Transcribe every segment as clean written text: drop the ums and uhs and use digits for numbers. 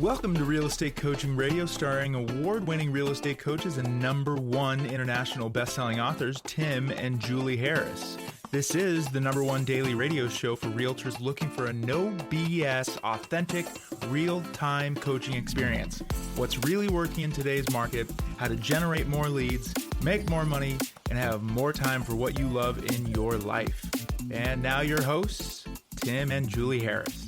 Welcome to Real Estate Coaching Radio, starring award-winning real estate coaches and #1 international best-selling authors, Tim and Julie Harris. This is the #1 daily radio show for realtors looking for a no BS, authentic, real-time coaching experience. What's really working in today's market, how to generate more leads, make more money, and have more time for what you love in your life. And now your hosts, Tim and Julie Harris.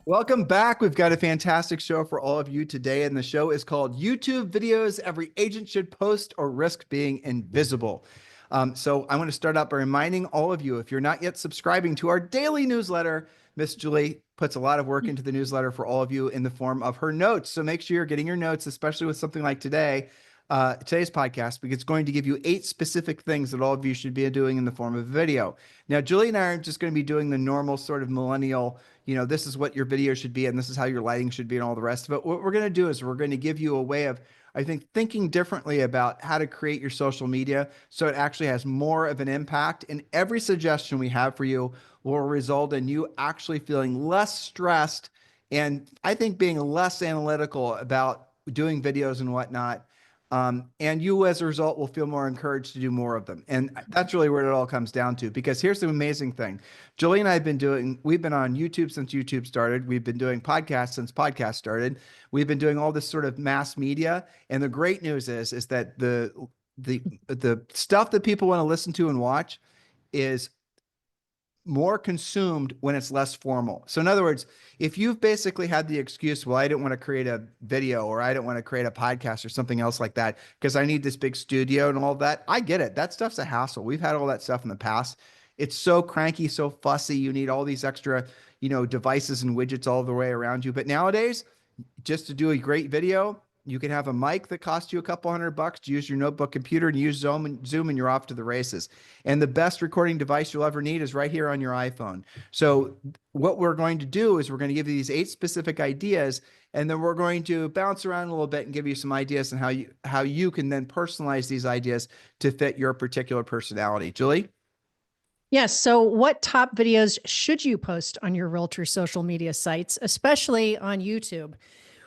Welcome back. We've got a fantastic show for all of you today, and the show is called YouTube Videos Every Agent Should Post or Risk Being Invisible. So I want to start out by reminding all of you, if you're not yet subscribing to our daily newsletter, Miss Julie puts a lot of work into the newsletter for all of you in the form of her notes. So make sure you're getting your notes, especially with something like today's podcast, because it's going to give you 8 specific things that all of you should be doing in the form of a video. Now, Julie and I are just going to be doing the normal sort of millennial, this is what your video should be, and this is how your lighting should be, and all the rest of it. What we're going to do is we're going to give you a way of, I think, thinking differently about how to create your social media so it actually has more of an impact. And every suggestion we have for you will result in you actually feeling less stressed and I think being less analytical about doing videos and whatnot. And you, as a result, will feel more encouraged to do more of them. And that's really where it all comes down to, because here's the amazing thing. Julie and I we've been on YouTube since YouTube started. We've been doing podcasts since podcasts started. We've been doing all this sort of mass media. And the great news is that the stuff that people want to listen to and watch is more consumed when it's less formal. So in other words, if you've basically had the excuse, well, I don't want to create a video, or I don't want to create a podcast or something else like that because I need this big studio and all that, I get it. That stuff's a hassle. We've had all that stuff in the past. It's so cranky, so fussy. You need all these extra, devices and widgets all the way around you. But nowadays, just to do a great video, you can have a mic that costs you a couple $100 to use your notebook computer, and use Zoom, and you're off to the races. And the best recording device you'll ever need is right here on your iPhone. So what we're going to do is we're going to give you these 8 specific ideas, and then we're going to bounce around a little bit and give you some ideas on how you can then personalize these ideas to fit your particular personality. Julie? Yes. So what top videos should you post on your Realtor social media sites, especially on YouTube?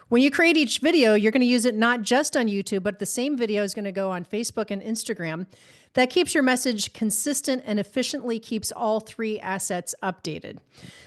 When you create each video, you're going to use it not just on YouTube, but the same video is going to go on Facebook and Instagram. That keeps your message consistent and efficiently keeps all 3 assets updated.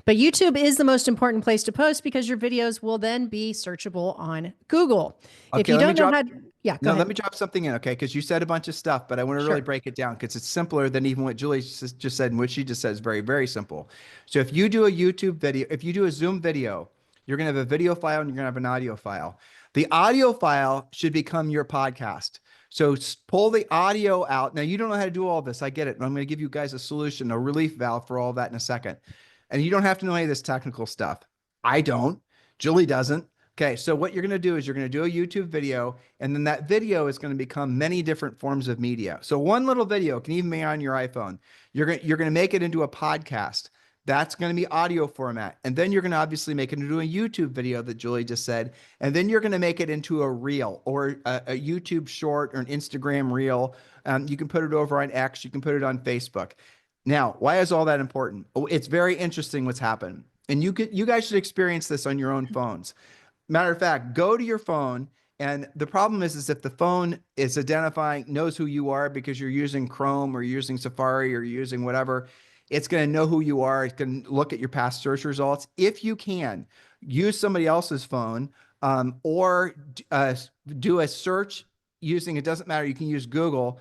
But YouTube is the most important place to post because your videos will then be searchable on Google. Okay, if you don't know how, let me drop something in, okay? Because you said a bunch of stuff, but I want to really break it down because it's simpler than even what Julie just said, and what she just said is very, very simple. So if you do a YouTube video, if you do a Zoom video, you're going to have a video file and you're going to have an audio file. The audio file should become your podcast. So pull the audio out. Now, you don't know how to do all this. I get it. And I'm going to give you guys a solution, a relief valve for all that in a second. And you don't have to know any of this technical stuff. I don't. Julie doesn't. Okay, so what you're going to do is you're going to do a YouTube video, and then that video is going to become many different forms of media. So one little video can even be on your iPhone. You're going to make it into a podcast. That's going to be audio format. And then you're going to obviously make it into a YouTube video that Julie just said. And then you're going to make it into a reel, or a YouTube short, or an Instagram reel. You can put it over on X. You can put it on Facebook. Now, why is all that important? Oh, it's very interesting what's happened. And you guys should experience this on your own phones. Matter of fact, go to your phone. And the problem is if the phone is knows who you are because you're using Chrome or you're using Safari or you're using whatever, it's going to know who you are. It's going to look at your past search results. If you can, use somebody else's phone, or do a search using, it doesn't matter, you can use Google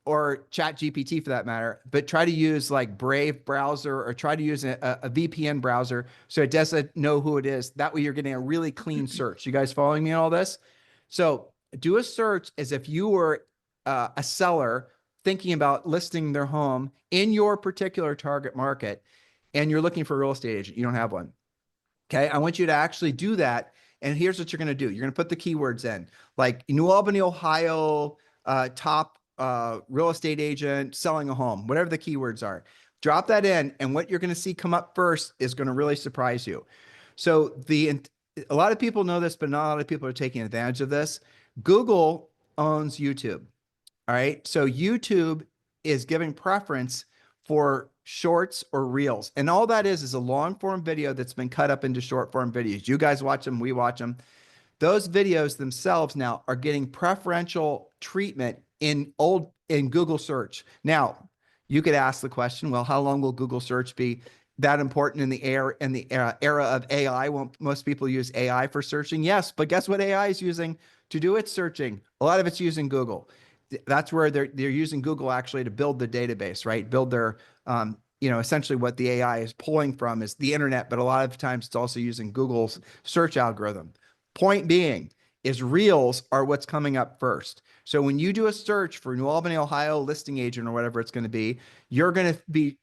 or ChatGPT for that matter, but try to use like Brave browser, or try to use a VPN browser so it doesn't know who it is. That way you're getting a really clean search. You guys following me on all this? So do a search as if you were a seller thinking about listing their home in your particular target market, and you're looking for a real estate agent. You don't have one. Okay. I want you to actually do that. And here's what you're going to do. You're going to put the keywords in, like New Albany, Ohio, top real estate agent selling a home, whatever the keywords are. Drop that in. And what you're going to see come up first is going to really surprise you. So a lot of people know this, but not a lot of people are taking advantage of this. Google owns YouTube. All right. So YouTube is giving preference for shorts, or reels. And all that is a long form video that's been cut up into short form videos. You guys watch them, we watch them. Those videos themselves now are getting preferential treatment in Google search. Now, you could ask the question, well, how long will Google search be that important in the era of AI? Won't most people use AI for searching? Yes, but guess what AI is using to do its searching? A lot of it's using Google. That's where they're using Google actually to build the database, right? Build their essentially what the AI is pulling from is the internet, but a lot of times it's also using Google's search algorithm. Point being is reels are what's coming up first. So when you do a search for New Albany, Ohio listing agent or whatever it's going to be, you're going to be,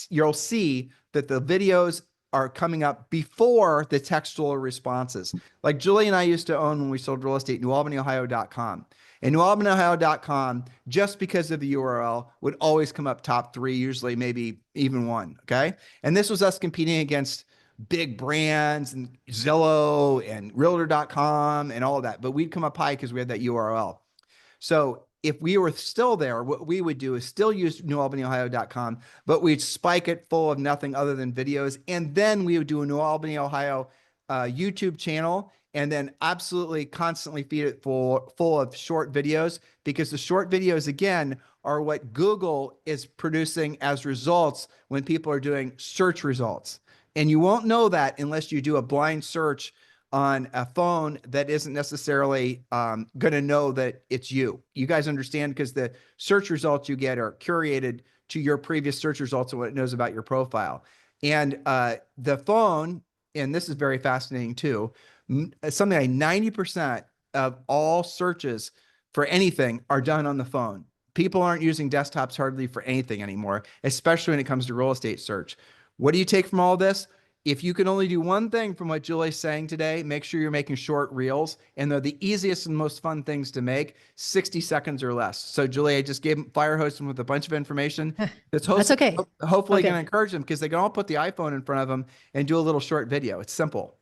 you'll see that the videos are coming up before the textual responses. Like Julie and I used to own when we sold real estate, NewAlbanyOhio.com. And NewAlbanyOhio.com, just because of the URL, would always come up top 3, usually maybe even 1. Okay. And this was us competing against big brands and Zillow and Realtor.com and all of that. But we'd come up high because we had that URL. So if we were still there, what we would do is still use NewAlbanyOhio.com, but we'd spike it full of nothing other than videos. And then we would do a New Albany, Ohio YouTube channel, and then absolutely constantly feed it full of short videos, because the short videos, again, are what Google is producing as results when people are doing search results. And you won't know that unless you do a blind search on a phone that isn't necessarily going to know that it's you. You guys understand? Because the search results you get are curated to your previous search results and what it knows about your profile. And the phone, and this is very fascinating too, something like 90% of all searches for anything are done on the phone. People aren't using desktops hardly for anything anymore, especially when it comes to real estate search. What do you take from all this? If you can only do one thing from what Julie's saying today, make sure you're making short reels. And they're the easiest and most fun things to make, 60 seconds or less. So Julie, I just gave fire hosting with a bunch of information. That's okay. Hopefully going to encourage them, because they can all put the iPhone in front of them and do a little short video. It's simple.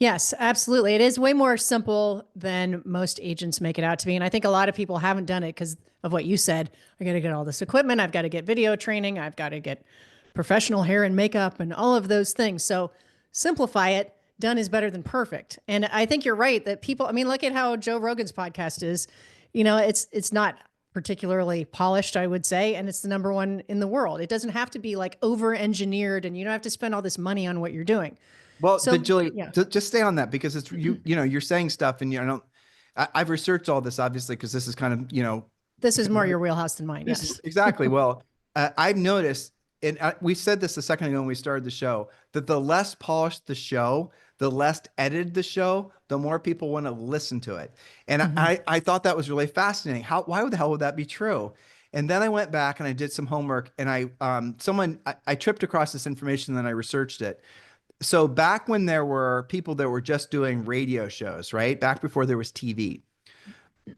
Yes, absolutely. It is way more simple than most agents make it out to be. And I think a lot of people haven't done it because of what you said. I got to get all this equipment. I've got to get video training. I've got to get professional hair and makeup and all of those things. So simplify it. Done is better than perfect. And I think you're right that people, I mean, look at how Joe Rogan's podcast is. It's not particularly polished, I would say, and it's the number one in the world. It doesn't have to be like over engineered, and you don't have to spend all this money on what you're doing. Well, so, Julie, just stay on that, because it's you're saying stuff, and I've researched all this obviously, because this is kind of this is more your wheelhouse than mine. Yes, exactly. Well, I've noticed, and we said this a second ago when we started the show, that the less polished the show, the less edited the show, the more people want to listen to it. And I thought that was really fascinating. Why the hell would that be true? And then I went back and I did some homework, and I tripped across this information, and then I researched it. So back when there were people that were just doing radio shows, right? Back before there was TV,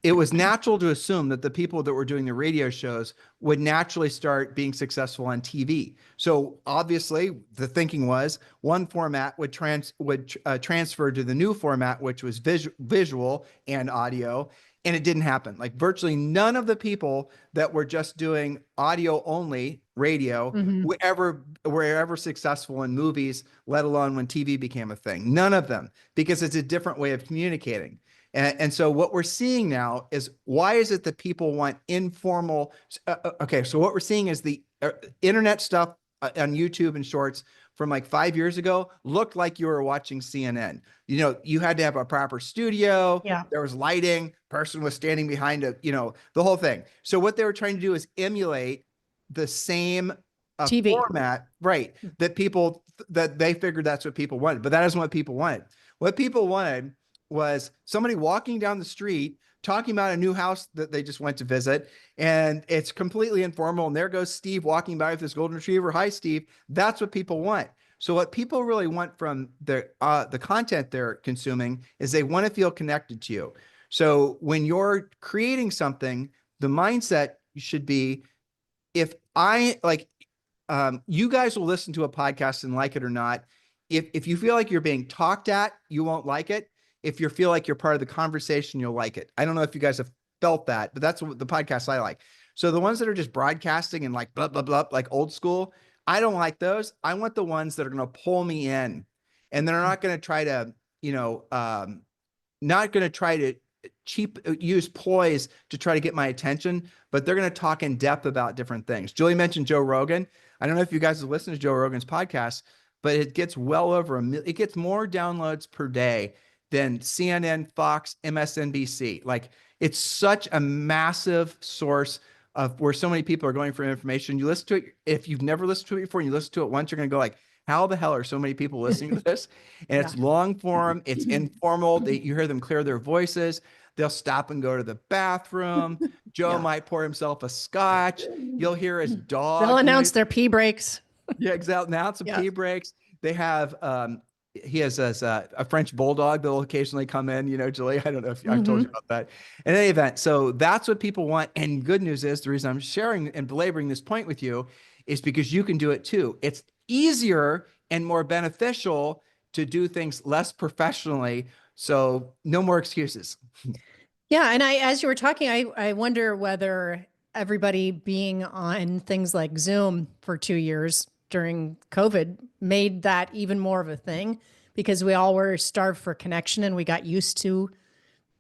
it was natural to assume that the people that were doing the radio shows would naturally start being successful on TV. So obviously the thinking was one format would transfer to the new format, which was visual and audio. And it didn't happen. Like virtually none of the people that were just doing audio only radio were ever successful in movies, let alone when TV became a thing. None of them, because it's a different way of communicating. And so what we're seeing now is, why is it that people want informal? Okay, so what we're seeing is the internet stuff on YouTube and shorts from like 5 years ago looked like you were watching CNN. You had to have a proper studio. Yeah. There was lighting. Person was standing behind the whole thing. So what they were trying to do is emulate the same TV format, right? That they figured that's what people wanted, but that isn't what people wanted. What people wanted was somebody walking down the street talking about a new house that they just went to visit, and it's completely informal. And there goes Steve walking by with his golden retriever. Hi, Steve. That's what people want. So what people really want from the content they're consuming is they want to feel connected to you. So when you're creating something, the mindset should be, if you guys will listen to a podcast and like it or not. If you feel like you're being talked at, you won't like it. If you feel like you're part of the conversation, you'll like it. I don't know if you guys have felt that, but that's what the podcast I like. So the ones that are just broadcasting and like blah, blah, blah, like old school, I don't like those. I want the ones that are going to pull me in, and they're not going to try to, not going to try to use ploys to try to get my attention, but they're going to talk in depth about different things. Julie mentioned Joe Rogan. I don't know if you guys have listened to Joe Rogan's podcast, but it gets well over it gets more downloads per day than CNN, Fox, MSNBC. Like, it's such a massive source of where so many people are going for information. You listen to it. If you've never listened to it before and you listen to it once, you're going to go like, how the hell are so many people listening to this? And it's long form, it's informal. You hear them clear their voices. They'll stop and go to the bathroom. Joe might pour himself a scotch. You'll hear his dog. They'll announce their pee breaks. Yeah, exactly. Announce some pee breaks. They have, he has a French bulldog that will occasionally come in, Julie, I don't know if I've told you about that. In any event, so that's what people want. And good news is, the reason I'm sharing and belaboring this point with you is because you can do it too. It's easier and more beneficial to do things less professionally. So no more excuses. Yeah. And as you were talking, I wonder whether everybody being on things like Zoom for 2 years during COVID made that even more of a thing, because we all were starved for connection and we got used to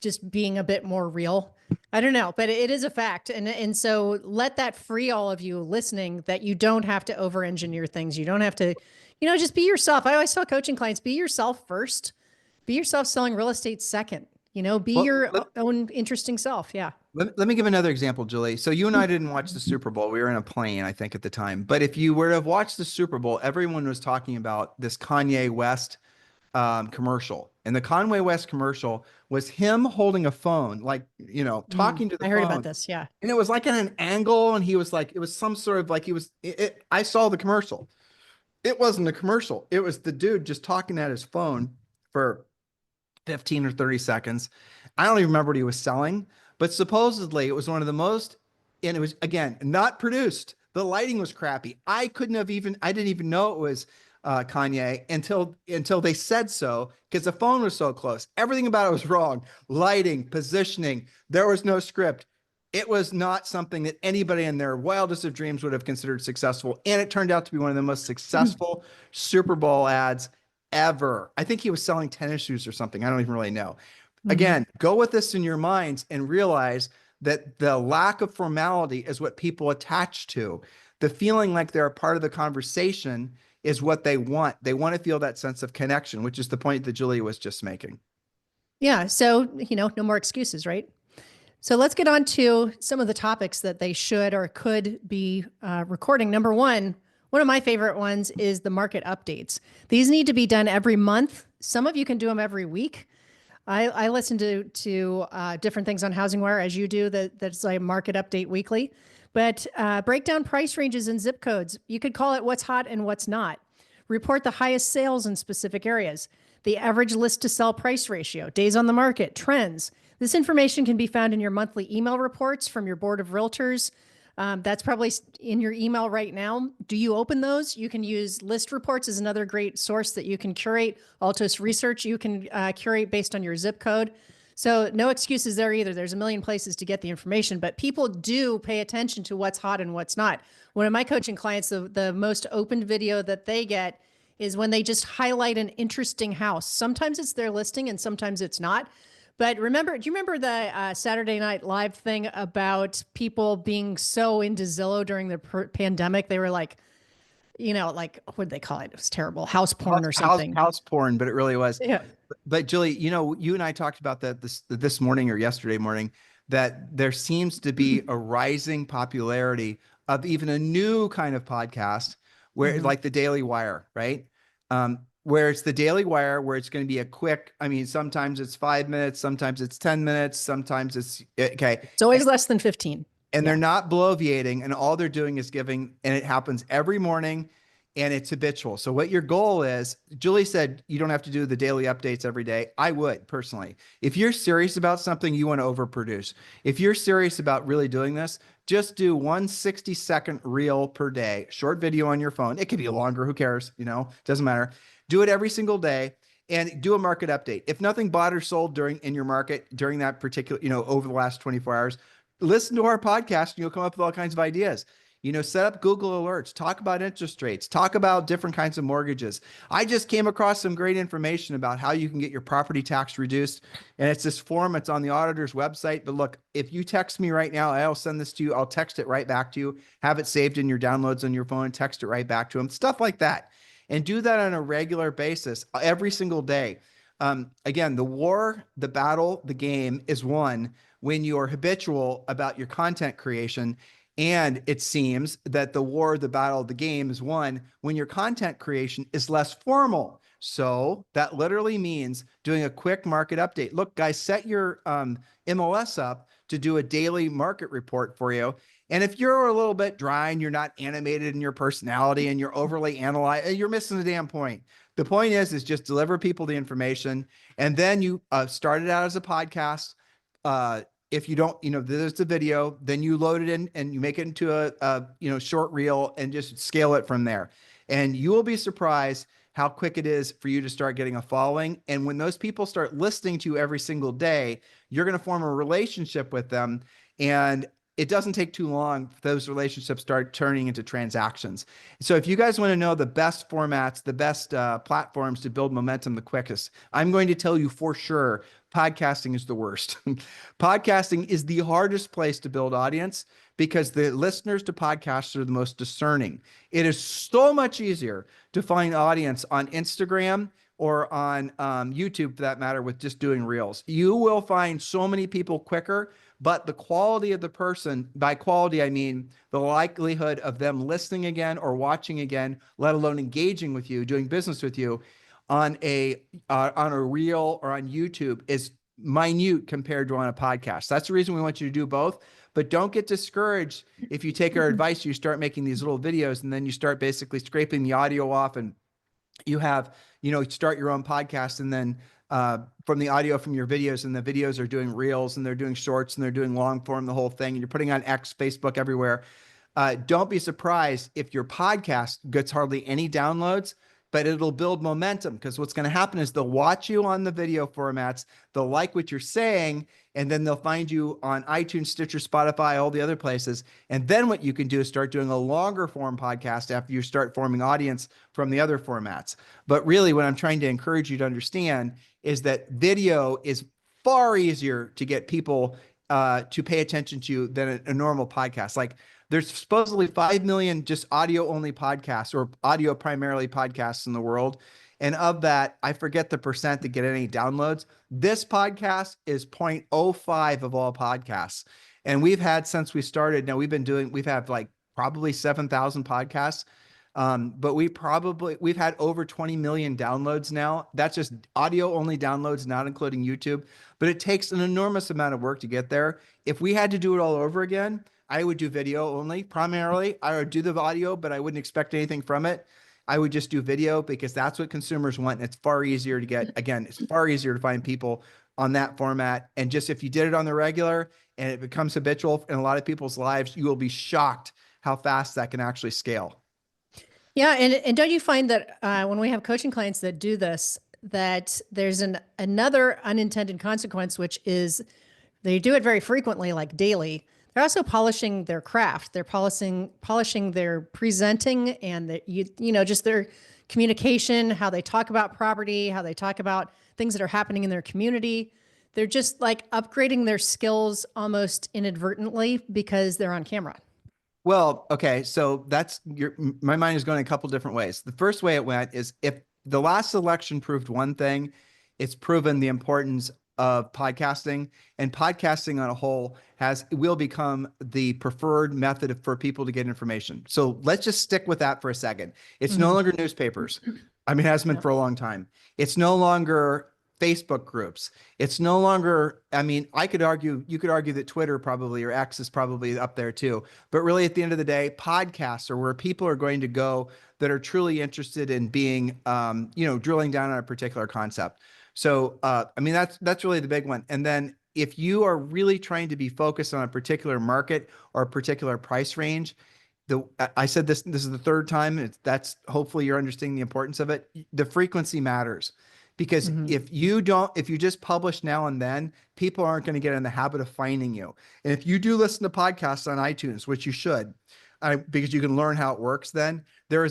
just being a bit more real. I don't know, but it is a fact. And so let that free all of you listening, that you don't have to over engineer things. You don't have to, just be yourself. I always tell coaching clients, be yourself first, be yourself selling real estate second, be your own interesting self. Yeah. Let me give another example, Julie. So you and I didn't watch the Super Bowl. We were in a plane, I think, at the time. But if you were to have watched the Super Bowl, everyone was talking about this Kanye West commercial. And the Kanye West commercial was him holding a phone, like, talking to the phone. I heard about this. Yeah. And it was like at an angle. And he was like, it was some sort of like, I saw the commercial. It wasn't a commercial. It was the dude just talking at his phone for 15 or 30 seconds. I don't even remember what he was selling. But supposedly it was one of the most, and it was, again, not produced. The lighting was crappy. I didn't even know it was Kanye until they said so, because the phone was so close. Everything about it was wrong. Lighting, positioning, there was no script. It was not something that anybody in their wildest of dreams would have considered successful. And it turned out to be one of the most successful Super Bowl ads ever. I think he was selling tennis shoes or something. I don't even really know. Again, go with this in your minds and realize that the lack of formality is what people attach to. The feeling like they're a part of the conversation is what they want. They want to feel that sense of connection, which is the point that Julia was just making. Yeah. So, no more excuses, right? So let's get on to some of the topics that they should or could be recording. Number one of my favorite ones is the market updates. These need to be done every month. Some of you can do them every week. I listen to different things on HousingWire, as you do, that's like market update weekly, but break down price ranges and zip codes. You could call it what's hot and what's not. Report the highest sales in specific areas, the average list to sell price ratio, days on the market, trends. This information can be found in your monthly email reports from your board of realtors. That's probably in your email right now. Do you open those? You can use list reports as another great source that you can curate. Altos Research, you can curate based on your zip code. So no excuses there either. There's a million places to get the information, but people do pay attention to what's hot and what's not. One of my coaching clients, the most opened video that they get is when they just highlight an interesting house. Sometimes it's their listing and sometimes it's not. But do you remember the Saturday Night Live thing about people being so into Zillow during the pandemic? They were like, what did they call it? It was terrible. House porn or something. House porn, but it really was. Yeah. But Julie, you and I talked about that this morning or yesterday morning, that there seems to be a rising popularity of even a new kind of podcast where like the Daily Wire, right? Where it's the Daily Wire, where it's going to be a quick, sometimes it's 5 minutes, sometimes it's 10 minutes, sometimes it's, okay. It's always less than 15. And they're not bloviating, and all they're doing is giving, and it happens every morning, and it's habitual. So what your goal is, Julie said, you don't have to do the daily updates every day. I would personally. If you're serious about something, you want to overproduce. If you're serious about really doing this, just do 1 60-second reel per day, short video on your phone. It could be longer, who cares? Doesn't matter. Do it every single day and do a market update. If nothing bought or sold in your market during that particular, over the last 24 hours, listen to our podcast and you'll come up with all kinds of ideas. Set up Google alerts, talk about interest rates, talk about different kinds of mortgages. I just came across some great information about how you can get your property tax reduced. And it's this form, it's on the auditor's website. But look, if you text me right now, I'll send this to you. I'll text it right back to you, have it saved in your downloads on your phone, text it right back to them, stuff like that. And do that on a regular basis every single day. Again, the war, the battle, the game is won when you are habitual about your content creation. And it seems that the war, the battle, the game is won when your content creation is less formal. So that literally means doing a quick market update. Look, guys, set your MLS up to do a daily market report for you. And if you're a little bit dry and you're not animated in your personality and you're overly analyzed, you're missing the damn point. The point is just deliver people the information. And then you start it out as a podcast. If you don't, there's the video, then you load it in and you make it into a short reel and just scale it from there. And you will be surprised how quick it is for you to start getting a following. And when those people start listening to you every single day, you're going to form a relationship with them. And it doesn't take too long for those relationships start turning into transactions. So if you guys want to know the best formats, the best platforms to build momentum the quickest, I'm going to tell you for sure, podcasting is the worst. Podcasting is the hardest place to build audience because the listeners to podcasts are the most discerning. It is so much easier to find audience on Instagram or on YouTube, for that matter, with just doing reels. You will find so many people quicker, but the quality of the person, by quality, I mean the likelihood of them listening again or watching again, let alone engaging with you, doing business with you on a reel or on YouTube is minute compared to on a podcast. That's the reason we want you to do both. But don't get discouraged if you take our advice, you start making these little videos and then you start basically scraping the audio off and you have, start your own podcast and then from the audio from your videos, and the videos are doing reels and they're doing shorts and they're doing long form, the whole thing. And you're putting on X, Facebook, everywhere. Don't be surprised if your podcast gets hardly any downloads, but it'll build momentum because what's going to happen is they'll watch you on the video formats. They'll like what you're saying, and then they'll find you on iTunes, Stitcher, Spotify, all the other places. And then what you can do is start doing a longer form podcast after you start forming audience from the other formats. But really what I'm trying to encourage you to understand is that video is far easier to get people to pay attention to than a normal podcast. Like there's supposedly 5 million just audio only podcasts or audio primarily podcasts in the world. And of that, I forget the percent that get any downloads. This podcast is 0.05 of all podcasts. And we've had since we started, now we've had like probably 7,000 podcasts. But we've had over 20 million downloads now. That's just audio only downloads, not including YouTube. But it takes an enormous amount of work to get there. If we had to do it all over again, I would do video only primarily. I would do the audio, but I wouldn't expect anything from it. I would just do video because that's what consumers want. And it's far easier to get, again, it's far easier to find people on that format. And just if you did it on the regular and it becomes habitual in a lot of people's lives, you will be shocked how fast that can actually scale. Yeah. And don't you find that when we have coaching clients that do this, that there's another unintended consequence, which is they do it very frequently, like daily. They're also polishing their craft. They're polishing their presenting and just their communication, how they talk about property, how they talk about things that are happening in their community. They're just like upgrading their skills almost inadvertently because they're on camera. Well, okay. So my mind is going a couple different ways. The first way it went is if the last election proved one thing, it's proven the importance of podcasting, and podcasting on a whole will become the preferred method for people to get information. So let's just stick with that for a second. It's no longer newspapers. I mean, it has been for a long time. It's no longer Facebook groups. It's no longer, I mean, you could argue that Twitter probably or X is probably up there too. But really at the end of the day, podcasts are where people are going to go that are truly interested in being, drilling down on a particular concept. So, I mean, that's really the big one. And then if you are really trying to be focused on a particular market or a particular price range, I said this is the third time. That's hopefully you're understanding the importance of it. The frequency matters. Because if you just publish now and then, people aren't going to get in the habit of finding you. And if you do listen to podcasts on iTunes, which you should, because you can learn how it works, then there are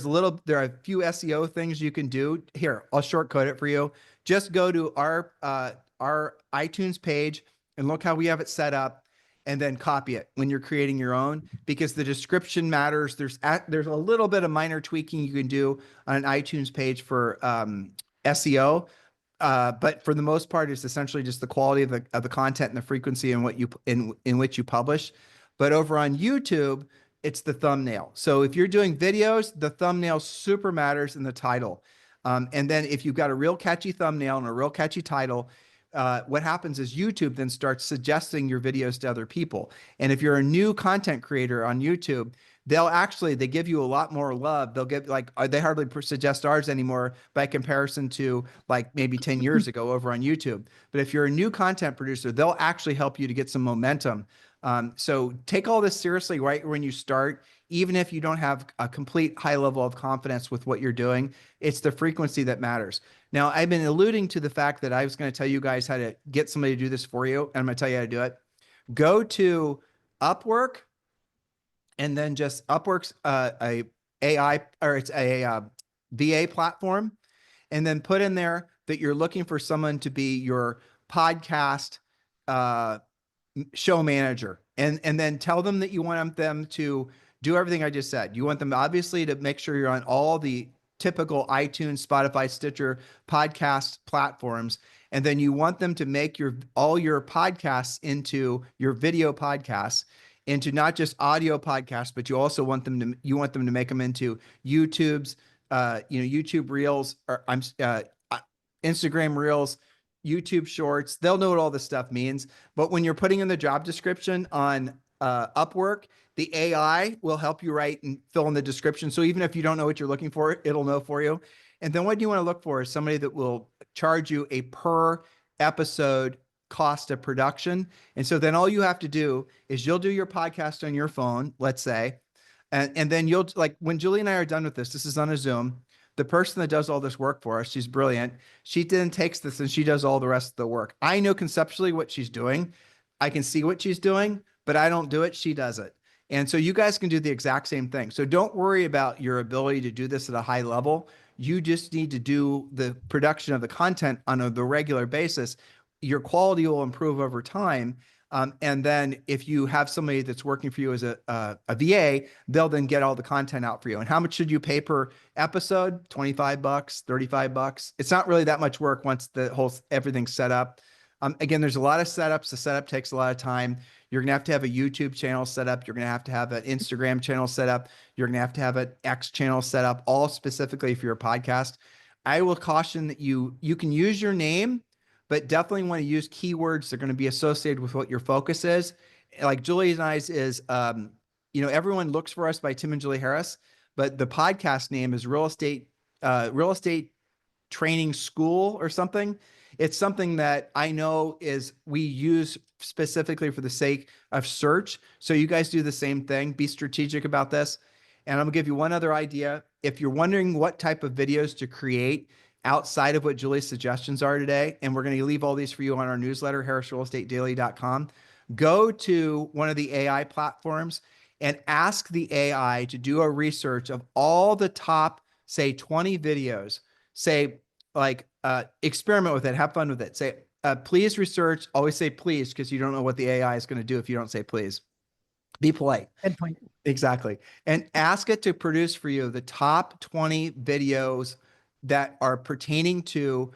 a few SEO things you can do. Here, I'll shortcut it for you. Just go to our iTunes page and look how we have it set up, and then copy it when you're creating your own, because the description matters. There's a little bit of minor tweaking you can do on an iTunes page for SEO. But for the most part, it's essentially just the quality of the content and the frequency in what you in which you publish. But over on YouTube, it's the thumbnail. So if you're doing videos, the thumbnail super matters in the title. And then if you've got a real catchy thumbnail and a real catchy title, what happens is YouTube then starts suggesting your videos to other people. And if you're a new content creator on YouTube, they give you a lot more love. They'll give they hardly suggest ours anymore by comparison to like maybe 10 years ago over on YouTube. But if you're a new content producer, they'll actually help you to get some momentum. So take all this seriously right when you start, even if you don't have a complete high level of confidence with what you're doing. It's the frequency that matters. Now, I've been alluding to the fact that I was going to tell you guys how to get somebody to do this for you, and I'm going to tell you how to do it. Go to Upwork, and then just Upwork's a AI, or it's a VA platform, and then put in there that you're looking for someone to be your podcast show manager, and then tell them that you want them to do everything I just said. You want them obviously to make sure you're on all the typical iTunes, Spotify, Stitcher podcast platforms. And then you want them to make all your podcasts into your video podcasts, into not just audio podcasts, but you also want them to make them into YouTube's, YouTube Reels, or Instagram Reels, YouTube Shorts. They'll know what all this stuff means. But when you're putting in the job description on Upwork, the AI will help you write and fill in the description. So even if you don't know what you're looking for, it'll know for you. And then what you want to look for is somebody that will charge you a per episode cost of production. And so then all you have to do is you'll do your podcast on your phone, let's say, and then you'll, like when Julie and I are done with this is on a Zoom. The person that does all this work for us, she's brilliant. She then takes this and she does all the rest of the work. I know conceptually what she's doing. I can see what she's doing, but I don't do it. She does it. And so you guys can do the exact same thing. So don't worry about your ability to do this at a high level. You just need to do the production of the content on the regular basis. Your quality will improve over time. And then if you have somebody that's working for you as a VA, they'll then get all the content out for you. And how much should you pay per episode? $25, $35. It's not really that much work once everything's set up. Again, there's a lot of setups. The setup takes a lot of time. You're going to have a YouTube channel set up. You're going to have an Instagram channel set up. You're going to have an X channel set up, all specifically for your podcast. I will caution that you can use your name, but definitely want to use keywords that are going to be associated with what your focus is. Like Julie and I's is, everyone looks for us by Tim and Julie Harris, but the podcast name is Real Estate Training School or something. It's something that I know we use specifically for the sake of search. So you guys do the same thing. Be strategic about this. And I'm gonna give you one other idea. If you're wondering what type of videos to create outside of what Julie's suggestions are today, and we're going to leave all these for you on our newsletter, harrisrealestatedaily.com, go to one of the AI platforms and ask the AI to do a research of all the top, say 20 videos, say like experiment with it, have fun with it. Say, please research, always say please, because you don't know what the AI is going to do if you don't say please. Be polite. Good point. Exactly. And ask it to produce for you the top 20 videos that are pertaining to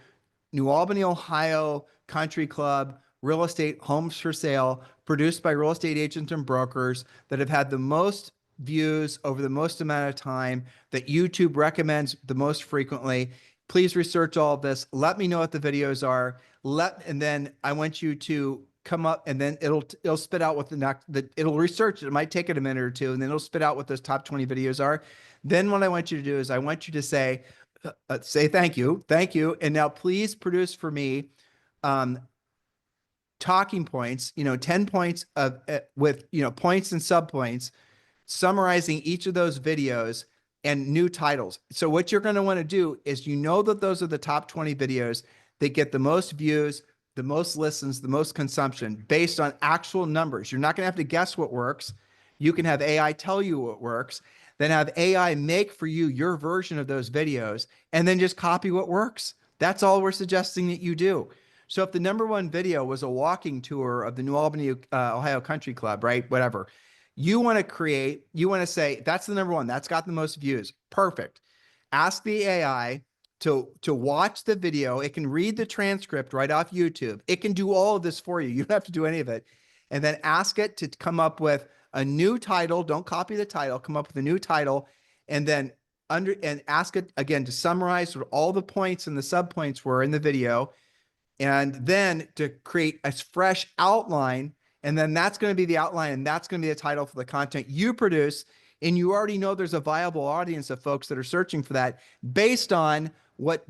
New Albany, Ohio country club, real estate homes for sale, produced by real estate agents and brokers that have had the most views over the most amount of time, that YouTube recommends the most frequently. Please research all of this. Let me know what the videos are. And then I want you to come up, and then it'll spit out what it'll research. It might take it a minute or two, and then it'll spit out what those top 20 videos are. Then what I want you to do is I want you to say thank you. And now please produce for me talking points, 10 points with, points and subpoints, summarizing each of those videos and new titles. So what you're going to want to do is, that those are the top 20 videos that get the most views, the most listens, the most consumption based on actual numbers. You're not going to have to guess what works. You can have AI tell you what works, then have AI make for you your version of those videos, and then just copy what works. That's all we're suggesting that you do. So if the number one video was a walking tour of the New Albany, Ohio Country Club, right? Whatever. You want to say, that's the number one. That's got the most views. Perfect. Ask the AI to watch the video. It can read the transcript right off YouTube. It can do all of this for you. You don't have to do any of it. And then ask it to come up with a new title. Don't copy the title. Come up with a new title, and then ask it again to summarize what all the points and the subpoints were in the video, and then to create a fresh outline. And then that's going to be the outline, and that's going to be the title for the content you produce. And you already know there's a viable audience of folks that are searching for that based on what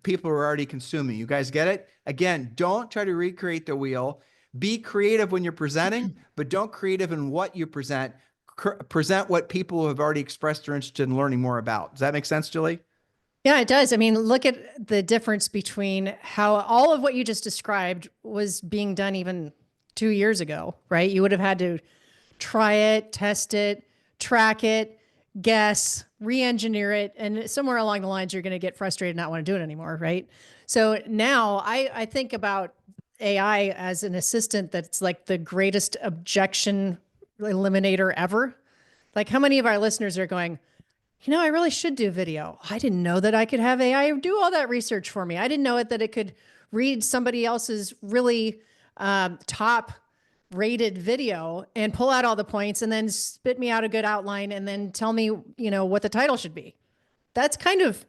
people are already consuming. You guys get it? Again, don't try to recreate the wheel. Be creative when you're presenting, but don't creative in what you present. Present what people have already expressed their interest in learning more about. Does that make sense, Julie? Yeah, it does. I mean, look at the difference between how all of what you just described was being done even 2 years ago, right? You would have had to try it, test it, track it, guess, re-engineer it. And somewhere along the lines, you're going to get frustrated and not want to do it anymore, right? So now I think about AI as an assistant that's like the greatest objection eliminator ever. Like, how many of our listeners are going, I really should do video. I didn't know that I could have AI do all that research for me. I didn't know that it could read somebody else's really top rated video and pull out all the points and then spit me out a good outline and then tell me, what the title should be. That's kind of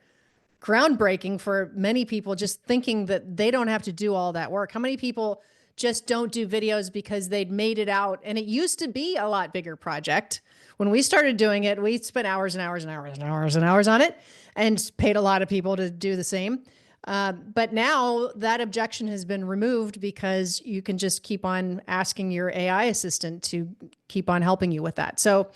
groundbreaking for many people, just thinking that they don't have to do all that work. How many people just don't do videos because they'd made it out? And it used to be a lot bigger project. When we started doing it, we spent hours and hours and hours and hours and hours on it and paid a lot of people to do the same. But now that objection has been removed because you can just keep on asking your AI assistant to keep on helping you with that. So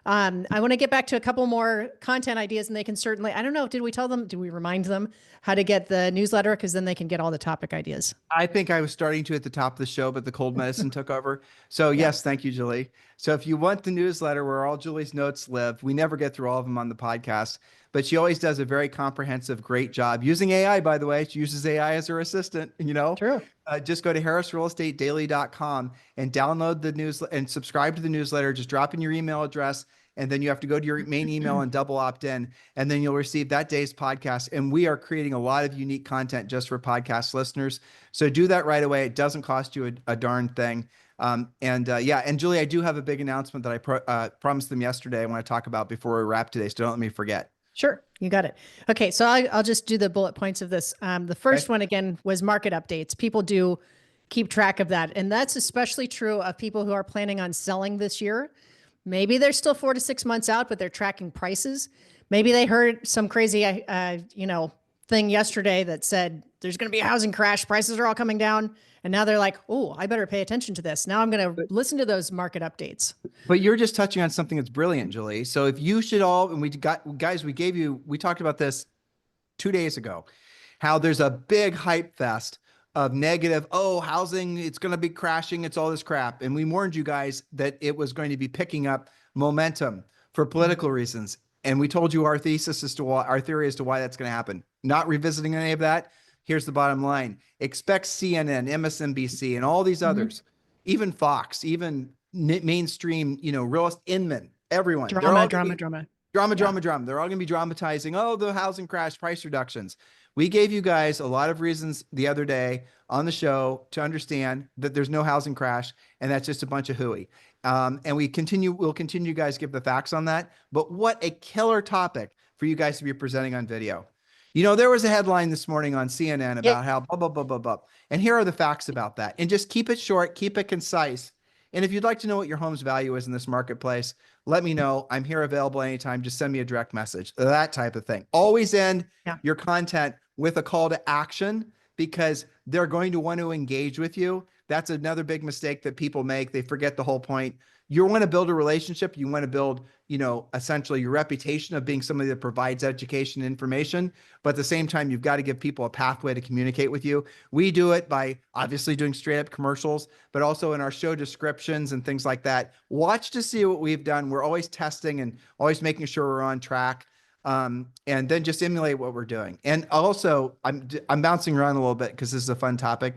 I want to get back to a couple more content ideas, and they can certainly, I don't know, did we remind them how to get the newsletter? Because then they can get all the topic ideas. I think I was starting to at the top of the show, but the cold medicine took over. So yes, thank you, Julie. So if you want the newsletter where all Julie's notes live, we never get through all of them on the podcast, but she always does a very comprehensive, great job using AI, by the way. She uses AI as her assistant, True. Just go to harrisrealestatedaily.com and download the newsletter and subscribe to the newsletter. Just drop in your email address, and then you have to go to your main email and double opt in, and then you'll receive that day's podcast. And we are creating a lot of unique content just for podcast listeners. So do that right away. It doesn't cost you a darn thing. And Julie, I do have a big announcement that I promised them yesterday I want to talk about before we wrap today. So don't let me forget. Sure. You got it. Okay. So I'll just do the bullet points of this. The first one, again, was market updates. People do keep track of that. And that's especially true of people who are planning on selling this year. Maybe they're still 4 to 6 months out, but they're tracking prices. Maybe they heard some crazy, thing yesterday that said there's going to be a housing crash. Prices are all coming down. And now they're like, oh, I better pay attention to this. Now I'm going to listen to those market updates. But you're just touching on something that's brilliant, Julie. So if you should all, and we talked about this 2 days ago, how there's a big hype fest of negative, housing, it's going to be crashing, it's all this crap. And we warned you guys that it was going to be picking up momentum for political reasons. And we told you our theory as to why that's going to happen. Not revisiting any of that. Here's the bottom line. Expect CNN, MSNBC, and all these others, even Fox, even mainstream, realist, Inman, everyone. Drama. They're all going to be dramatizing, the housing crash, price reductions. We gave you guys a lot of reasons the other day on the show to understand that there's no housing crash, and that's just a bunch of hooey. And we'll continue, guys, to give the facts on that. But what a killer topic for you guys to be presenting on video. There was a headline this morning on CNN about how blah, blah, blah, blah, blah. And here are the facts about that. And just keep it short, keep it concise. And if you'd like to know what your home's value is in this marketplace, let me know. I'm here available anytime. Just send me a direct message, that type of thing. Always end your content with a call to action, because they're going to want to engage with you. That's another big mistake that people make. They forget the whole point. you want to build a relationship. You want to build, essentially your reputation of being somebody that provides education and information. But at the same time, you've got to give people a pathway to communicate with you. We do it by obviously doing straight up commercials, but also in our show descriptions and things like that. Watch to see what we've done. We're always testing and always making sure we're on track. And then just emulate what we're doing. And also, I'm bouncing around a little bit because this is a fun topic.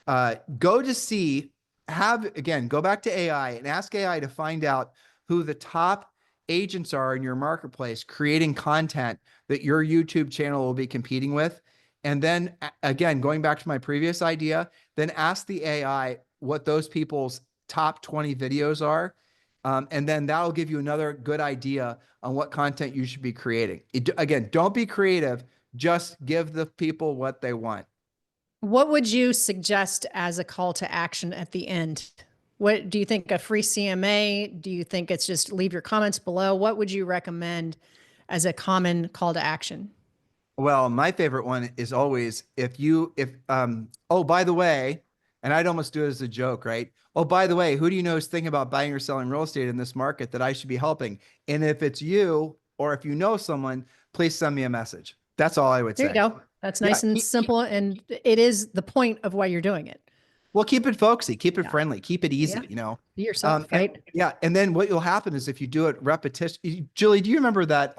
Go to see, go back to AI and ask AI to find out who the top agents are in your marketplace creating content that your YouTube channel will be competing with. And then again, going back to my previous idea, then ask the AI what those people's top 20 videos are. And then that'll give you another good idea on what content you should be creating. Again, don't be creative. Just give the people what they want. What would you suggest as a call to action at the end? What do you think, a free CMA? Do you think it's just leave your comments below? What would you recommend as a common call to action? Well, my favorite one is always oh, by the way, and I'd almost do it as a joke, right? Oh, by the way, who do you know is thinking about buying or selling real estate in this market that I should be helping? And if it's you, or if you know someone, please send me a message. That's all I would say. There you go. That's nice and simple. And it is the point of why you're doing it. Well, keep it folksy, keep it friendly, keep it easy, Be yourself, right? And then what will happen is if you do it repetition. Julie, do you remember that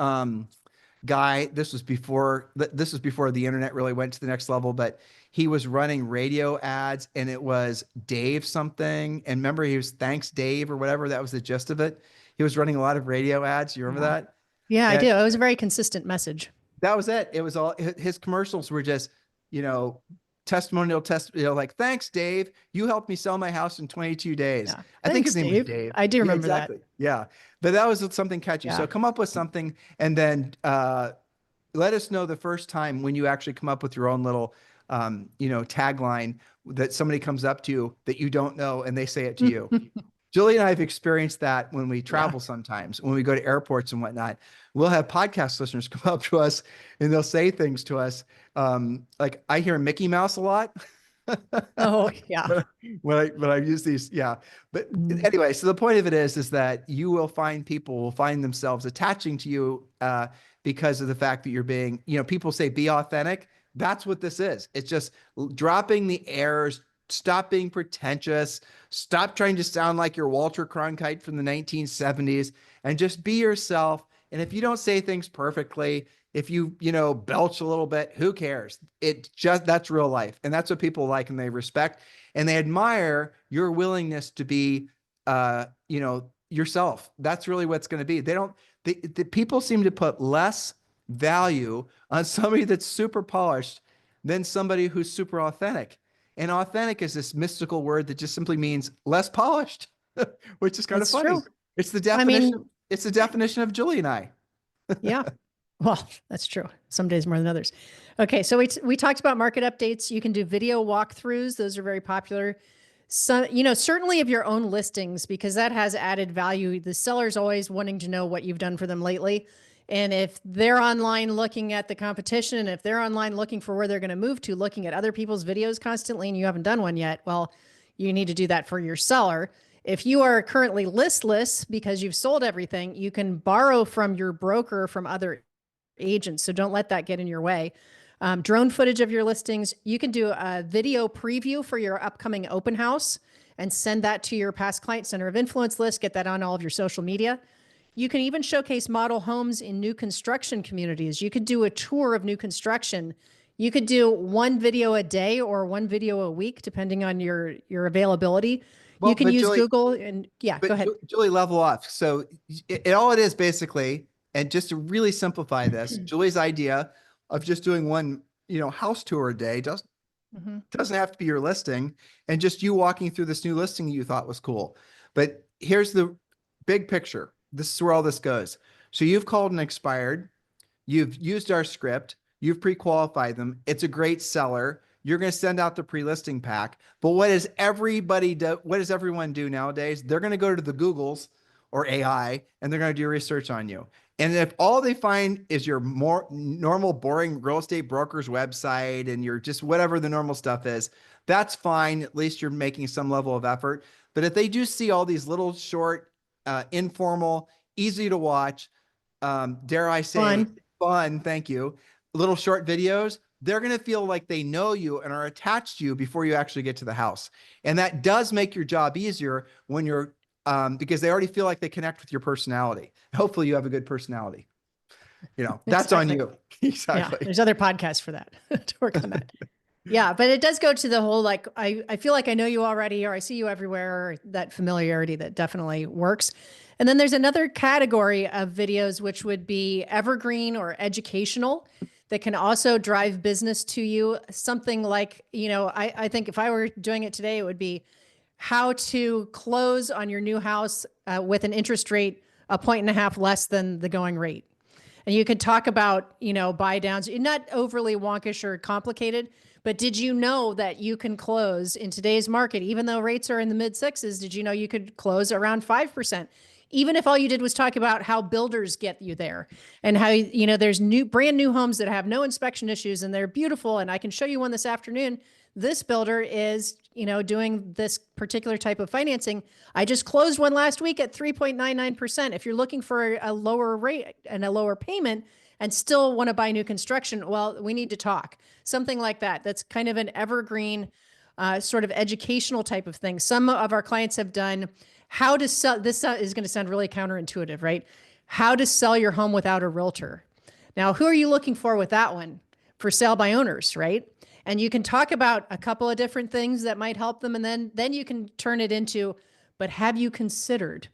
guy? This was before the internet really went to the next level, but he was running radio ads and it was Dave something. And remember, he was Thanks Dave or whatever. That was the gist of it. He was running a lot of radio ads. You remember that? Yeah, I do. It was a very consistent message. That was it. It was all his commercials were just, testimonial like, thanks, Dave. You helped me sell my house in 22 days. Yeah. I think his name was Dave. I do remember that. Yeah. But that was something catchy. Yeah. So come up with something and then let us know the first time when you actually come up with your own little, tagline that somebody comes up to you that you don't know and they say it to you. Julie and I have experienced that when we travel sometimes, when we go to airports and whatnot. We'll have podcast listeners come up to us and they'll say things to us. Like I hear Mickey Mouse a lot. Oh, yeah. When I use these, yeah. But anyway, so the point of it is that you will find people will find themselves attaching to you because of the fact that you're being, people say be authentic. That's what this is. It's just dropping the airs. Stop being pretentious. Stop trying to sound like you're Walter Cronkite from the 1970s and just be yourself. And if you don't say things perfectly, if you, belch a little bit, who cares? That's real life. And that's what people like and they respect and they admire your willingness to be, yourself. That's really what's going to be. The people seem to put less value on somebody that's super polished than somebody who's super authentic. And authentic is this mystical word that just simply means less polished, which is kind of funny. True. It's the definition. It's the definition of Julie and I. Yeah. Well, that's true. Some days more than others. Okay. So we talked about market updates. You can do video walkthroughs. Those are very popular. So, certainly of your own listings, because that has added value. The seller's always wanting to know what you've done for them lately. And if they're online looking at the competition, and if they're online looking for where they're going to move to, looking at other people's videos constantly, and you haven't done one yet, well, you need to do that for your seller. If you are currently listless because you've sold everything, you can borrow from your broker from other agents. So don't let that get in your way. Drone footage of your listings. You can do a video preview for your upcoming open house and send that to your past client center of influence list. Get that on all of your social media. You can even showcase model homes in new construction communities. You could do a tour of new construction. You could do one video a day or one video a week, depending on your availability. Well, you can use Julie, Google and go ahead. Julie, level off. So all it is basically, and just to really simplify this, Julie's idea of just doing one, house tour a day doesn't have to be your listing and just you walking through this new listing you thought was cool. But here's the big picture. This is where all this goes. So you've called and expired. You've used our script. You've pre-qualified them. It's a great seller. You're going to send out the pre-listing pack. But what does everybody do? What does everyone do nowadays? They're going to go to the Googles or AI and they're going to do research on you. And if all they find is your more normal, boring real estate broker's website and you're just whatever the normal stuff is, that's fine. At least you're making some level of effort. But if they do see all these little short, informal, easy to watch, dare I say, fun, thank you, little short videos, they're going to feel like they know you and are attached to you before you actually get to the house. And that does make your job easier when you're, because they already feel like they connect with your personality. Hopefully you have a good personality. You know, that's on you. Exactly. Yeah, there's other podcasts for that to work on that. Yeah, but it does go to the whole, like, I feel like I know you already, or I see you everywhere, or that familiarity that definitely works. And then there's another category of videos, which would be evergreen or educational, that can also drive business to you. Something like, I think if I were doing it today, it would be how to close on your new house with an interest rate 1.5 less than the going rate. And you could talk about, buy downs, not overly wonkish or complicated, but did you know that you can close in today's market, even though rates are in the mid sixes, did you know you could close around 5%? Even if all you did was talk about how builders get you there, and how, there's brand new homes that have no inspection issues and they're beautiful. And I can show you one this afternoon. This builder is, doing this particular type of financing. I just closed one last week at 3.99%. If you're looking for a lower rate and a lower payment and still want to buy new construction, well, we need to talk. Something like that. That's kind of an evergreen sort of educational type of thing. Some of our clients have done how to sell. This is going to sound really counterintuitive, right? How to sell your home without a realtor. Now, who are you looking for with that one? For sale by owners, right? And you can talk about a couple of different things that might help them. And then you can turn it into, but have you considered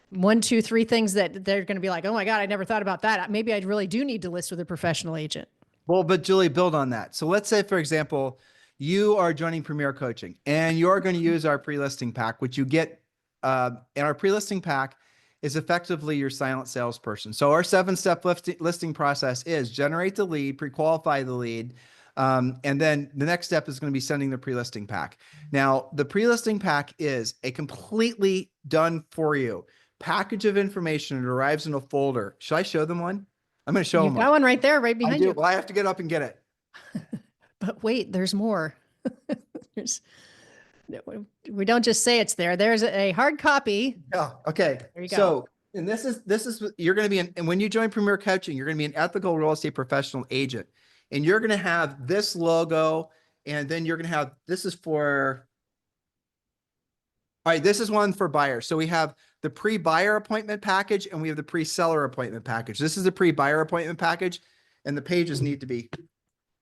1, 2, 3 things that they're going to be like, oh my God, I never thought about that. Maybe I really do need to list with a professional agent. Well, but Julie, build on that. So let's say, for example, you are joining Premier Coaching and you're going to use our pre-listing pack, which you get, and our pre-listing pack is effectively your silent salesperson. So our 7-step listing process is generate the lead, pre-qualify the lead, and then the next step is going to be sending the pre-listing pack. Now, the pre-listing pack is a completely done for you package of information. It arrives in a folder. Should I show them one? I'm going to show them You've got one right there, right behind you. Well, I have to get up and get it. But wait, there's more. We don't just say it's there. There's a hard copy. Yeah. Okay. There you go. So, and this is, you're going to be and when you join Premier Coaching, you're going to be an ethical real estate professional agent, and you're going to have this logo, and then you're going to have, this is for, all right, this is one for buyers. So we have the pre-buyer appointment package and we have the pre-seller appointment package. This is the pre-buyer appointment package, and the pages need to be